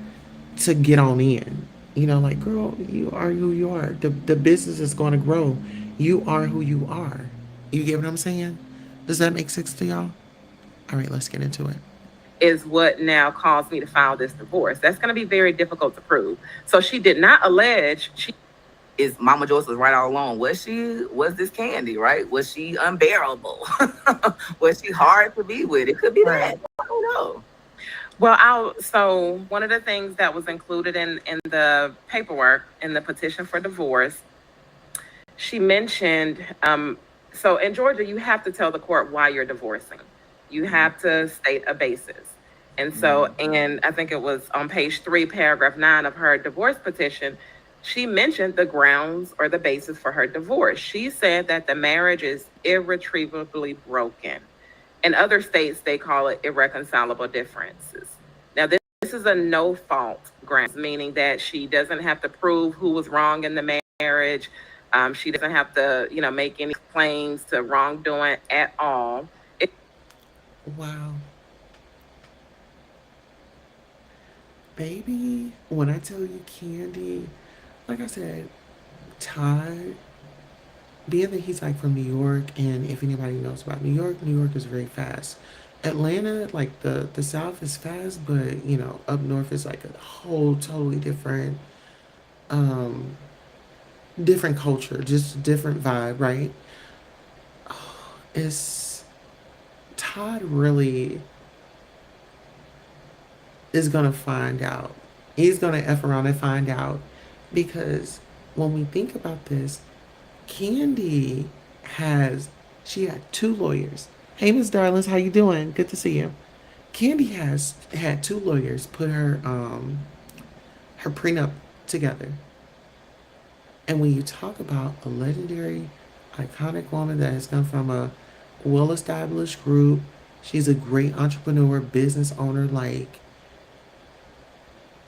to get on in. Like, girl, you are who you are. The business is going to grow. You are who you are. You get what I'm saying? Does that make sense to y'all? All right, let's get into it. is what now caused me to file this divorce. That's going to be very difficult to prove. So she did not allege she is Mama Joyce was right all along. Was this Candy, right? Was she unbearable? Was she hard to be with? It could be that. Right. I don't know. well, so one of the things that was included in the paperwork in the petition for divorce, she mentioned so in Georgia you have to tell the court why you're divorcing. You have to state a basis. And so, and I think it was on page 3, paragraph 9 of her divorce petition, she mentioned the grounds or the basis for her divorce. She said that the marriage is irretrievably broken. In other states, they call it irreconcilable differences. Now, this is a no fault grounds, meaning that she doesn't have to prove who was wrong in the marriage. She doesn't have to, make any claims to wrongdoing at all. Wow. Baby, when I tell you Candy, like I said, Todd, being that he's like from New York, and if anybody knows about New York is very fast. Atlanta, like the South is fast, but up north is like a whole totally um different culture, just different vibe, right? It's Todd really is gonna find out. He's gonna F around and find out because when we think about this, Candy has she had 2 lawyers. Hey, Miss Darlings, how you doing? Good to see you. Candy has had 2 lawyers put her prenup together. And when you talk about a legendary, iconic woman that has come from a well-established group, she's a great entrepreneur, business owner. Like,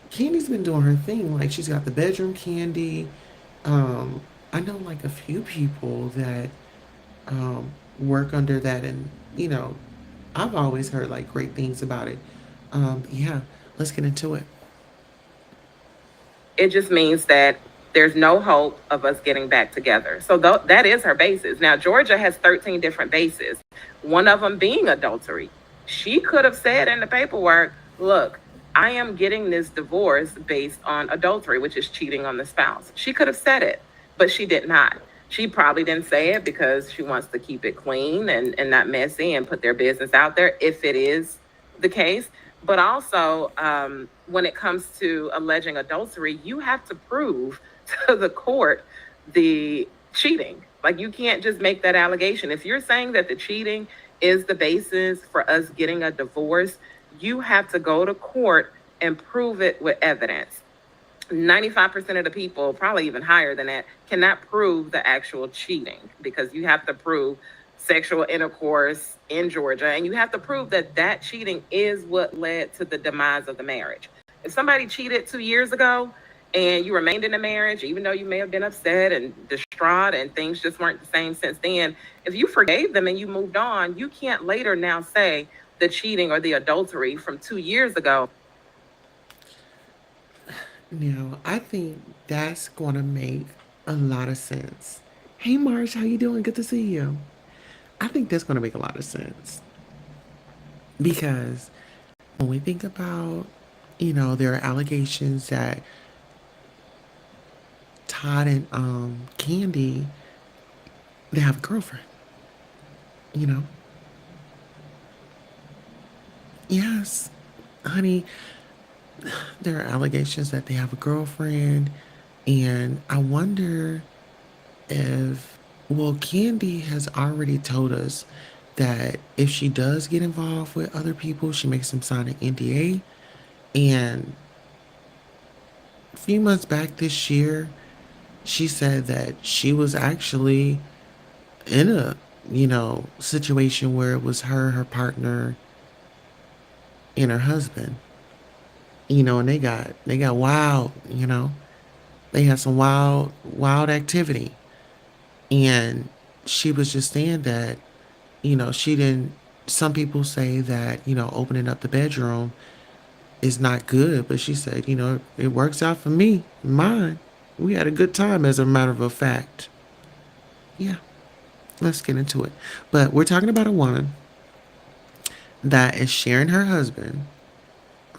Candy's been doing her thing. Like, she's got the bedroom Candy. I know like a few people that work under that, and I've always heard like great things about it. Yeah, let's get into it. It just means that there's no hope of us getting back together. So that is her basis. Now, Georgia has 13 different bases, one of them being adultery. She could have said in the paperwork, look, I am getting this divorce based on adultery, which is cheating on the spouse. She could have said it, but she did not. She probably didn't say it because she wants to keep it clean and not messy and put their business out there if it is the case. But also, when it comes to alleging adultery, you have to prove to the court the cheating. Like, you can't just make that allegation. If you're saying that the cheating is the basis for us getting a divorce, you have to go to court and prove it with evidence. 95% of the people, probably even higher than that, cannot prove the actual cheating because you have to prove sexual intercourse in Georgia and you have to prove that that cheating is what led to the demise of the marriage. If somebody cheated 2 years ago and you remained in the marriage, even though you may have been upset and distraught and things just weren't the same since then, if you forgave them and you moved on, you can't later now say the cheating or the adultery from 2 years ago. Now, I think that's going to make a lot of sense. Hey, Marsh, how you doing? Good to see you. I think that's going to make a lot of sense because when we think about, there are allegations that Todd and Candy, they have a girlfriend. You know, yes, honey, there are allegations that they have a girlfriend, and I wonder if, well, Candy has already told us that if she does get involved with other people, she makes them sign an NDA. And a few months back this year, she said that she was actually in a, situation where it was her partner, and her husband, and they got wild, they had some wild activity. And she was just saying that, she didn't, some people say that, opening up the bedroom is not good, but she said, it works out for me, mine. We had a good time, as a matter of fact. Yeah, let's get into it. But we're talking about a woman that is sharing her husband,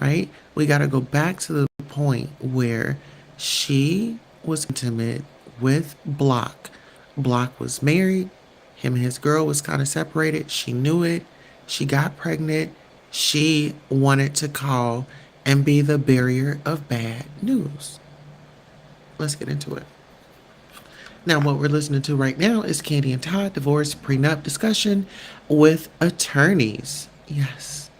right? We got to go back to the point where she was intimate with Block. Block was married. Him and his girl was kind of separated. She knew it. She got pregnant. She wanted to call and be the barrier of bad news. Let's get into it. Now, what we're listening to right now is Kandi and Todd divorce prenup discussion with attorneys. Yes.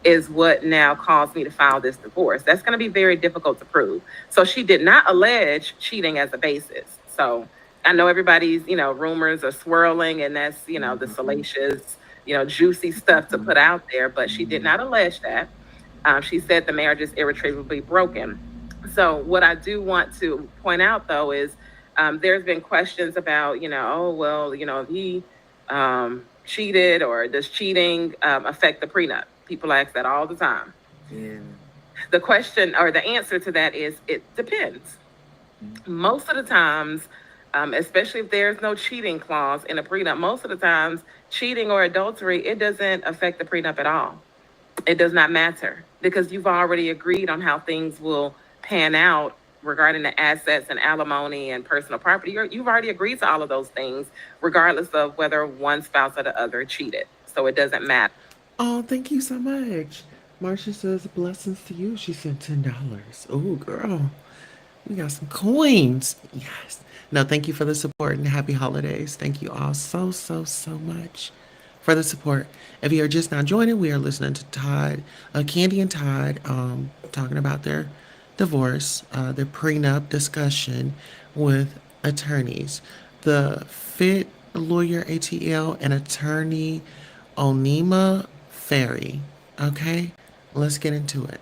Is what now caused me to file this divorce. That's going to be very difficult to prove. So she did not allege cheating as a basis. So I know everybody's, rumors are swirling and that's, the salacious, juicy stuff to put out there, but she did not allege that. She said the marriage is irretrievably broken. So what I do want to point out though is there's been questions about, oh, well, if he cheated or does cheating affect the prenup? People ask that all the time. Yeah. The question or the answer to that is it depends. Most of the times, especially if there's no cheating clause in a prenup, most of the times, cheating or adultery, it doesn't affect the prenup at all. It does not matter because you've already agreed on how things will pan out regarding the assets and alimony and personal property. You've already agreed to all of those things, regardless of whether one spouse or the other cheated. So it doesn't matter. Oh, thank you so much. Marcia says blessings to you. She sent $10. Oh, girl. We got some coins. Yes. No, thank you for the support and happy holidays. Thank you all so, so, so much for the support. If you are just now joining, we are listening to Todd, Kandi and Todd, talking about their divorce, their prenup discussion with attorneys. The Fit Lawyer ATL and attorney Onima Ferry. Okay, let's get into it.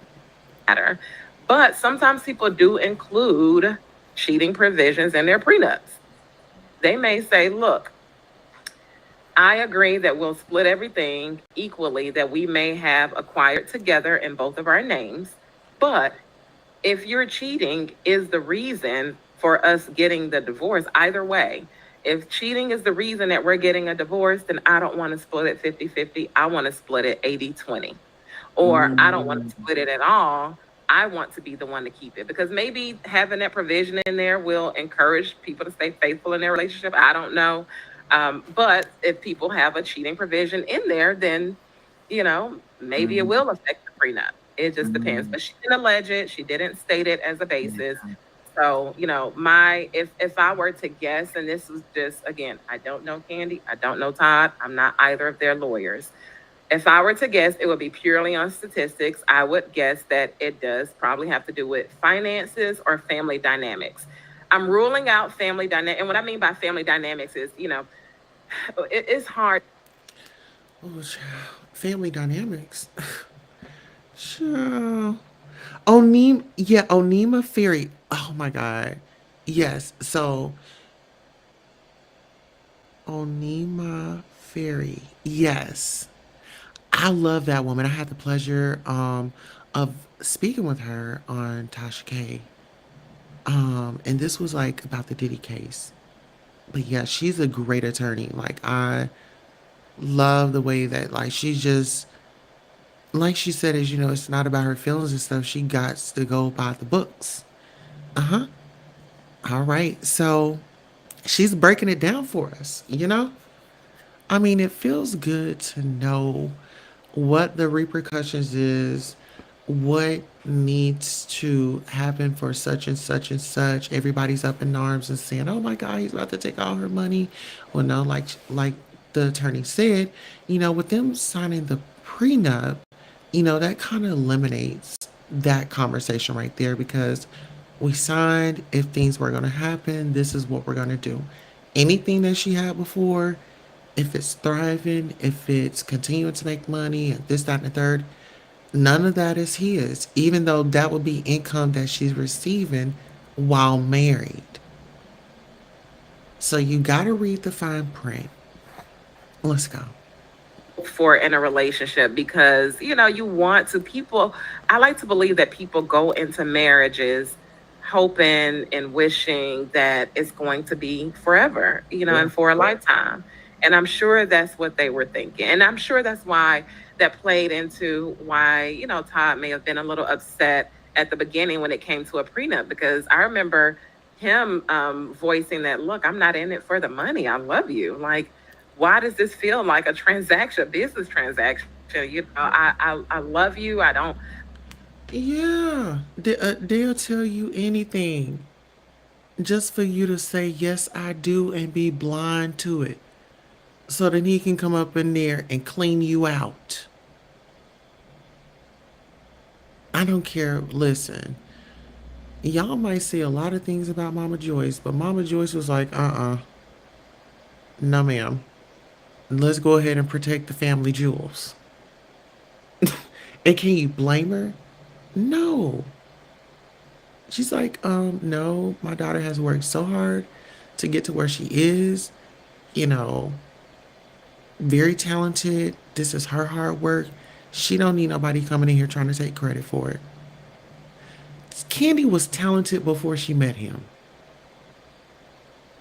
But sometimes people do include cheating provisions in their prenups. They may say, look, I agree that we'll split everything equally that we may have acquired together in both of our names. But if your cheating is the reason for us getting the divorce, either way, if cheating is the reason that we're getting a divorce, then I don't want to split it 50-50. I want to split it 80-20. Or I don't want to split it at all. I want to be the one to keep it because maybe having that provision in there will encourage people to stay faithful in their relationship. I don't know. But if people have a cheating provision in there, then, maybe it will affect the prenup. It just depends. But she didn't allege it. She didn't state it as a basis. So, if I were to guess, and this was just, again, I don't know Kandi, I don't know Todd, I'm not either of their lawyers. If I were to guess, it would be purely on statistics. I would guess that it does probably have to do with finances or family dynamics. I'm ruling out family dynamic, and what I mean by family dynamics is, it's hard. Oh, child. Family dynamics. Child. Onima Ferry. Oh my God. Yes. So Onima Ferry. Yes. I love that woman. I had the pleasure of speaking with her on Tasha K. And this was like about the Diddy case. But yeah, she's a great attorney. Like I love the way that like she's just like she said is, it's not about her feelings and stuff. She got to go by the books. Uh-huh. All right. So she's breaking it down for us. I mean, it feels good to know what the repercussions is, what needs to happen for such and such and such. Everybody's up in arms and saying, "Oh my God, he's about to take all her money." Well, no, like the attorney said, with them signing the prenup, that kind of eliminates that conversation right there because we signed. If things were going to happen, this is what we're going to do. Anything that she had before, if it's thriving, if it's continuing to make money, and this, that, and the third, none of that is his, even though that would be income that she's receiving while married. So you got to read the fine print. Let's go. For in a relationship because you want to people I like to believe that people go into marriages hoping and wishing that it's going to be forever, Yeah. and for a lifetime. And I'm sure that's what they were thinking, and I'm sure that's why that played into why Todd may have been a little upset at the beginning when it came to a prenup, because I remember him voicing that, look, I'm not in it for the money, I love you, like, why does this feel like a transaction, business transaction? I love you. I don't. Yeah, they'll tell you anything just for you to say, yes, I do, and be blind to it. So then he can come up in there and clean you out. I don't care. Listen, y'all might say a lot of things about Mama Joyce, but Mama Joyce was like, no, ma'am. Let's go ahead and protect the family jewels. And can you blame her? No. She's like, no, my daughter has worked so hard to get to where she is, you know, very talented. This is her hard work. She don't need nobody coming in here trying to take credit for it. Kandi was talented before she met him.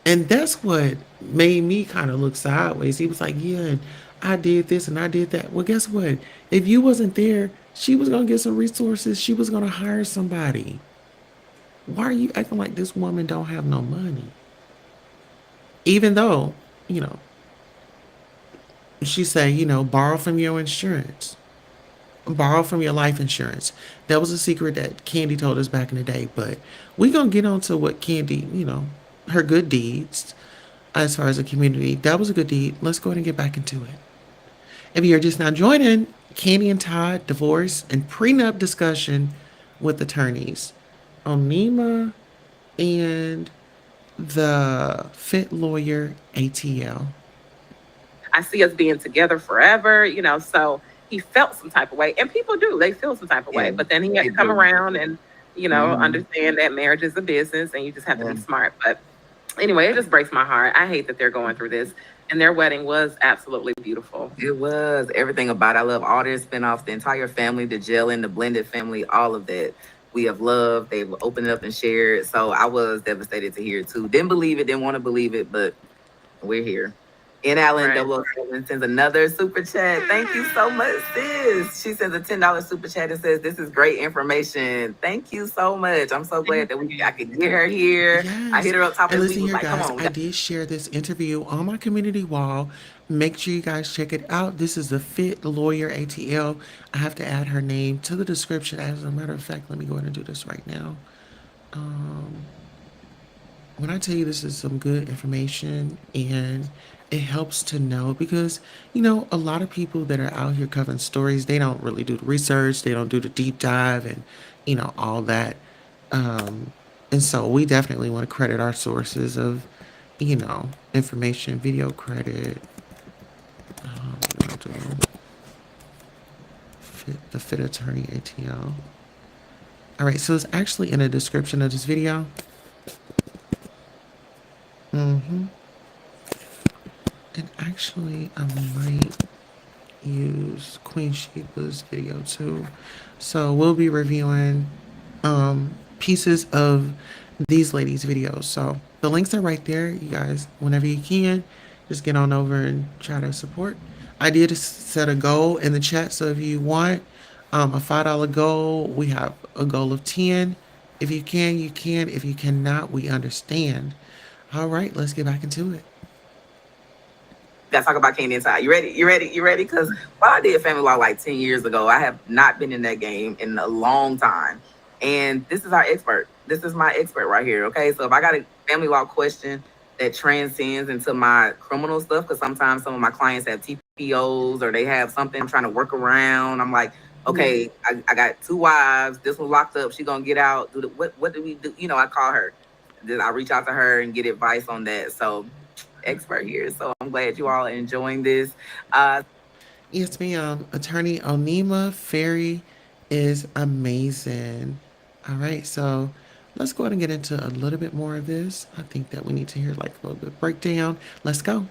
And that's what made me kind of look sideways. He was like, yeah, and I did this and I did that. Well, guess what? If you wasn't there, she was going to get some resources. She was going to hire somebody. Why are you acting like this woman don't have no money? Even though, you know, she say, borrow from your insurance. Borrow from your life insurance. That was a secret that Kandi told us back in the day. But we're going to get on to what Kandi, her good deeds as far as a community. That was a good deed. Let's go ahead and get back into it. If you're just now joining, Kandi and Todd divorce and prenup discussion with attorneys. Onima and the Fit Lawyer ATL. I see us being together forever, so he felt some type of way. And people do, they feel some type of way. Yeah, But then he had they to come do. around and, Mhm. understand that marriage is a business and you just have to Yeah. be smart. But anyway, it just breaks my heart. I hate that they're going through this. And their wedding was absolutely beautiful. It was everything about it. I love all their spinoffs, the entire family, the Jellin, the blended family, all of that. We have loved. They've opened it up and shared. So I was devastated to hear it too. Didn't believe it, didn't want to believe it, but we're here. In Allen Right. 007 sends another super chat. Thank you so much, sis. She sends a $10 super chat and says, "This is great information. Thank you so much. I'm so glad that I could get her here. I Yes. hit her up top And of the week, listen was here, like, come guys. on, we I got did share this interview on my community wall. Make sure you guys check it out. This is the Fit Lawyer ATL. I have to add her name to the description. As a matter of fact, let me go ahead and do this right now. Um, when I tell you this is some good information and it helps to know because, a lot of people that are out here covering stories, they don't really do the research, they don't do the deep dive and, all that. Um, and so we definitely want to credit our sources of, information, video credit, the fit attorney ATL. All right, so it's actually in the description of this video. Mm-hmm. And actually, I might use Queen Sheba's video too. So we'll be reviewing pieces of these ladies' videos. So the links are right there. You guys, whenever you can, just get on over and try to support. I did set a goal in the chat. So if you want a $5 goal, we have a goal of 10. If you can, you can. If you cannot, we understand. All right, let's get back into it. Gotta talk about Kandi and Ty. You ready? You ready? You ready? Because while I did family law like 10 years ago, I have not been in that game in a long time. And this is our expert. This is my expert right here. Okay. So if I got a family law question that transcends into my criminal stuff, because sometimes some of my clients have TPOs or they have something I'm trying to work around. I'm like, okay, I got 2 wives. This one locked up. She gonna get out. What do we do? I call her. Then I reach out to her and get advice on that. So expert here. So I'm glad you all are enjoying this. Yes, ma'am. Attorney Onima Ferry is amazing. All right, so let's go ahead and get into a little bit more of this. I think that we need to hear like a little bit of breakdown. Let's go.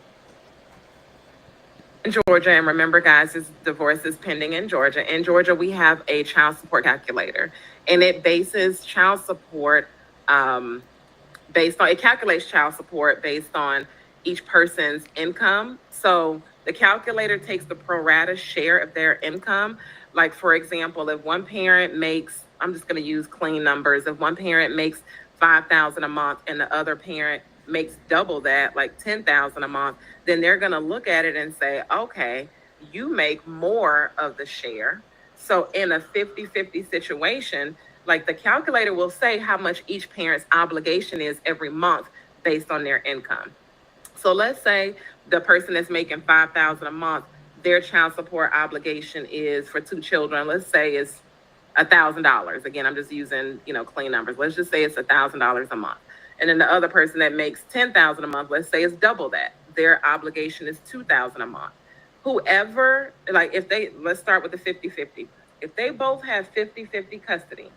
In Georgia, and remember, guys, this divorce is pending in Georgia. In Georgia, we have a child support calculator, and it bases child support it calculates child support based on each person's income. So the calculator takes the pro rata share of their income. Like, for example, if one parent makes, I'm just going to use clean numbers, if one parent makes 5,000 a month and the other parent makes double that, like 10,000 a month, then they're going to look at it and say, okay, you make more of the share. So in a 50-50 situation, like the calculator will say how much each parent's obligation is every month based on their income. So let's say the person that's making 5,000 a month, their child support obligation is for 2 children. Let's say it's $1,000. Again, I'm just using, clean numbers. Let's just say it's $1,000 a month. And then the other person that makes 10,000 a month, let's say it's double that. Their obligation is 2,000 a month. Whoever, like let's start with the 50-50. If they both have 50-50 custody,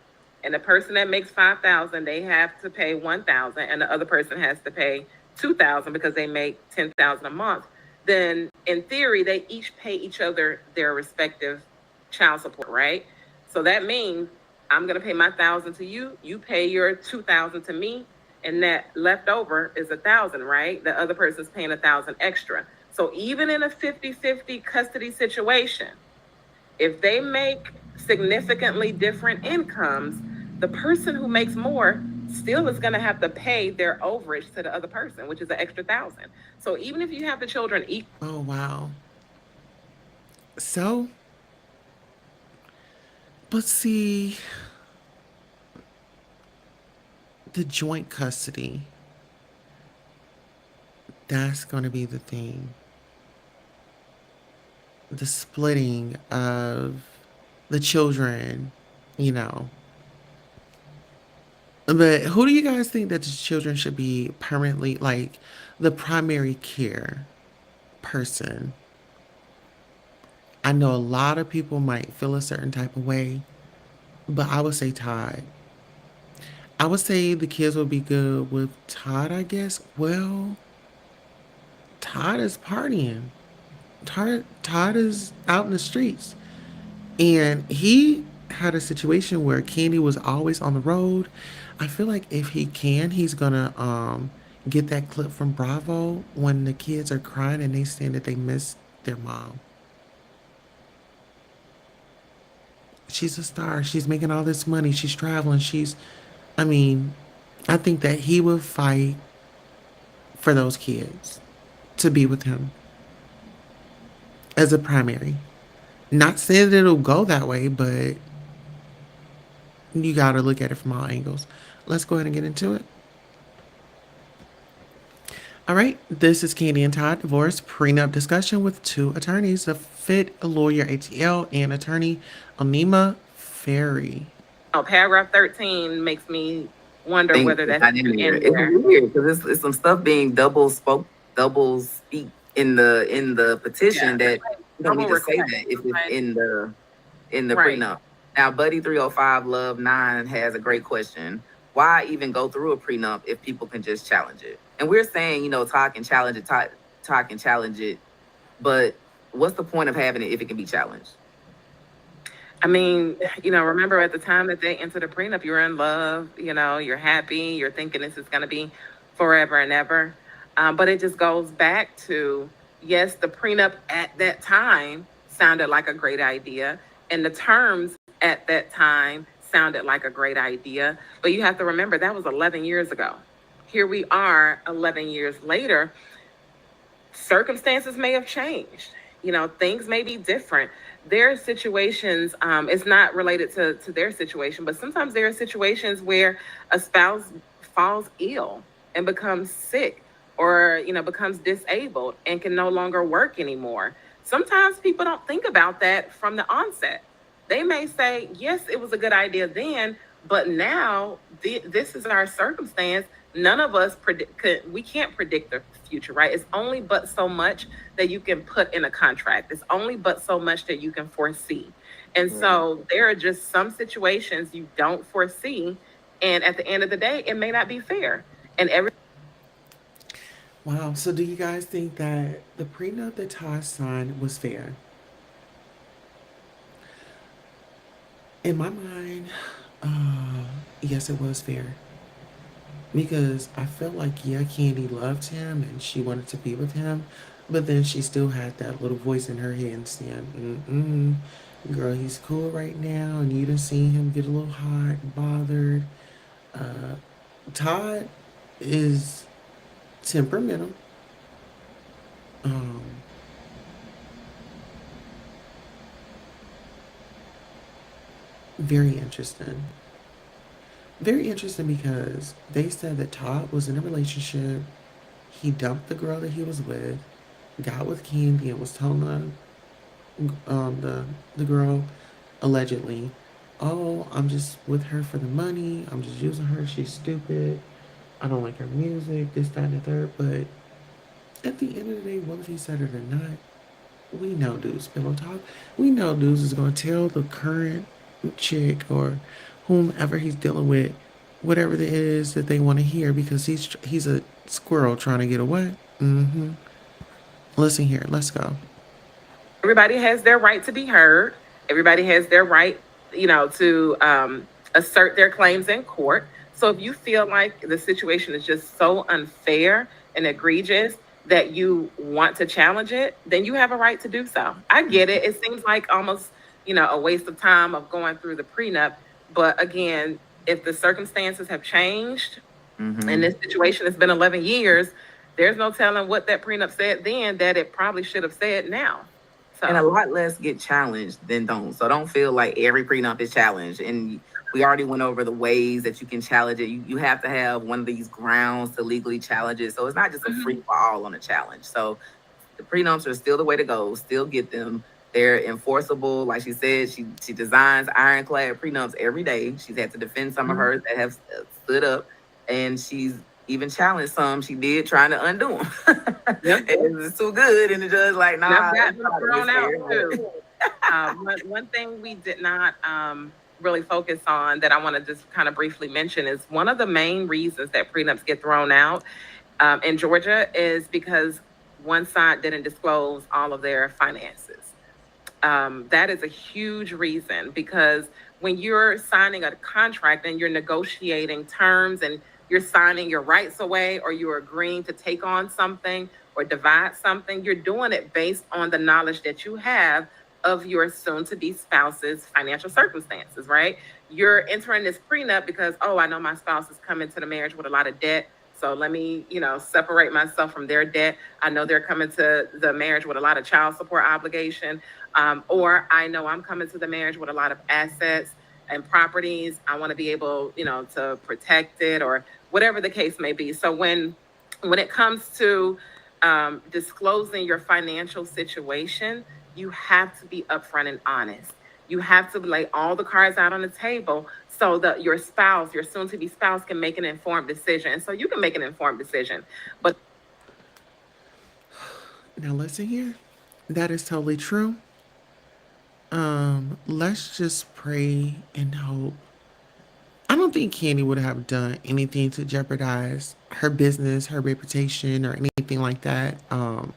and the person that makes 5,000, they have to pay 1,000, and the other person has to pay 2,000 because they make 10,000 a month, then in theory, they each pay each other their respective child support, right? So that means I'm going to pay my 1,000 to you, you pay your 2,000 to me, and that leftover is 1,000, right? The other person's paying 1,000 extra. So even in a 50-50 custody situation, if they make significantly different incomes, the person who makes more still is going to have to pay their overage to the other person, which is an extra 1,000. So even if you have the children equal. Oh, wow. So, but see, the joint custody, that's going to be the thing. The splitting of the children, you know. But who do you guys think that the children should be permanently, like the primary care person? I know a lot of people might feel a certain type of way, but I would say Todd. I would say the kids would be good with Todd, I guess. Well, Todd is partying. Todd is out in the streets. And he had a situation where Kandi was always on the road. I feel like if he can, he's gonna get that clip from Bravo when the kids are crying and they saying that they miss their mom. She's a star. She's making all this money. She's traveling. I mean, I think that he would fight for those kids to be with him as a primary. Not saying that it'll go that way, but you got to look at it from all angles. Let's go ahead and get into it. All right, this is Candy and Todd Divorce Prenup Discussion with two attorneys, the Fit Lawyer ATL and attorney Anima Ferry. Paragraph 13 makes me wonder Think whether it's that's not in even there. in It's there. weird because it's some stuff being double speak in the Yeah, petition it's that like you don't double need to say request. that if it's Like, in the right. prenup. Now, Buddy 305 Love 9 has a great question. Why even go through a prenup if people can just challenge it? And we're saying, talk and challenge it, talk and challenge it. But what's the point of having it if it can be challenged? I mean, remember at the time that they entered a prenup, you're in love, you're happy, you're thinking this is going to be forever and ever. But it just goes back to, yes, the prenup at that time sounded like a great idea, and the terms at that time sounded like a great idea. But you have to remember that was 11 years ago. Here we are 11 years later. Circumstances may have changed. Things may be different. There are situations, it's not related to their situation, but sometimes there are situations where a spouse falls ill and becomes sick, or becomes disabled and can no longer work anymore. Sometimes people don't think about that from the onset. They may say, yes, it was a good idea then, but now this is our circumstance. None of us we can't predict the future, right? It's only but so much that you can put in a contract. It's only but so much that you can foresee. And Right. so there are just some situations you don't foresee. And at the end of the day, it may not be fair. And Wow, so do you guys think that the prenup that Todd signed was fair? In my mind, uh, yes, it was fair. Because I felt like, yeah, Candy loved him and she wanted to be with him, but then she still had that little voice in her head saying, girl, he's cool right now, and you done seen him get a little hot, bothered. Uh, Todd is temperamental. Um, very interesting. Very interesting because they said that Todd was in a relationship. He dumped the girl that he was with, got with Candy, and was telling the girl allegedly, "Oh, I'm just with her for the money. I'm just using her. She's stupid. I don't like her music. This, that, and the third." But at the end of the day, whether he said it or not, we know dude's pillow talk. We know dudes is gonna tell the current chick or whomever he's dealing with whatever it is that they want to hear because he's a squirrel trying to get away. Mm-hmm. Listen here, let's go. everybody has their right to be heard. Everybody has their right, to assert their claims in court. So if you feel like the situation is just so unfair and egregious that you want to challenge it, then you have a right to do so. I get it. It seems like almost, a waste of time of going through the prenup. But again, if the circumstances have changed and this situation has been 11 years, there's no telling what that prenup said then that it probably should have said now. And a So, lot less get challenged than don't. So don't feel like every prenup is challenged. And we already went over the ways that you can challenge it. You have to have one of these grounds to legally challenge it. So it's not just a free for all on a challenge. So the prenups are still the way to go. Still get them. They're enforceable. Like she said, she designs ironclad prenups every day. She's had to defend some of hers that have stood up, and she's even challenged some she did trying to undo them. yep. And it's too good, and the judge like, And I've nah, gotten it's them not thrown it's out fair. too. One thing we did not really focus on that I want to just kind of briefly mention is one of the main reasons that prenups get thrown out in Georgia is because one side didn't disclose all of their finances. That is a huge reason because when you're signing a contract and you're negotiating terms and you're signing your rights away or you're agreeing to take on something or divide something, you're doing it based on the knowledge that you have of your soon to be spouse's financial circumstances, right? You're entering this prenup because, oh, I know my spouse is coming to the marriage with a lot of debt. So let me, separate myself from their debt. I know they're coming to the marriage with a lot of child support obligation. Or I know I'm coming to the marriage with a lot of assets and properties. I want to be able, to protect it or whatever the case may be. So when when it comes to disclosing your financial situation, you have to be upfront and honest. You have to lay all the cards out on the table so that your spouse, your soon to be spouse, can make an informed decision. And so you can make an informed decision. But Now listen here. That is totally true. Let's just pray and hope. I don't think Candy would have done anything to jeopardize her business, her reputation, or anything like that. I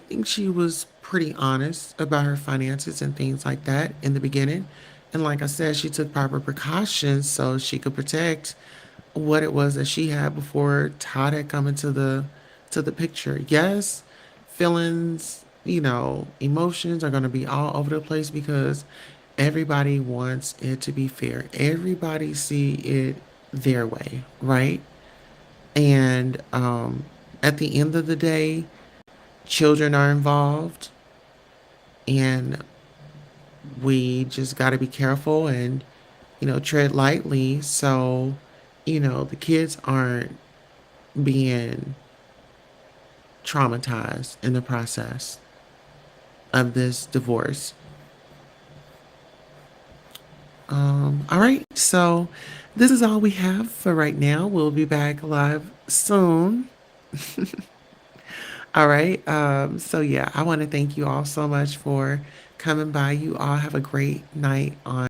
think she was pretty honest about her finances and things like that in the beginning. And like I said, she took proper precautions so she could protect what it was that she had before Todd had come into the picture. Yes, feelings, emotions are going to be all over the place because everybody wants it to be fair. Everybody see it their way, right? And at the end of the day, children are involved, and we just got to be careful and tread lightly so the kids aren't being traumatized in the process of this divorce. All right, so this is all we have for right now. We'll be back live soon. All right. So yeah, I want to thank you all so much for coming by. You all have a great night on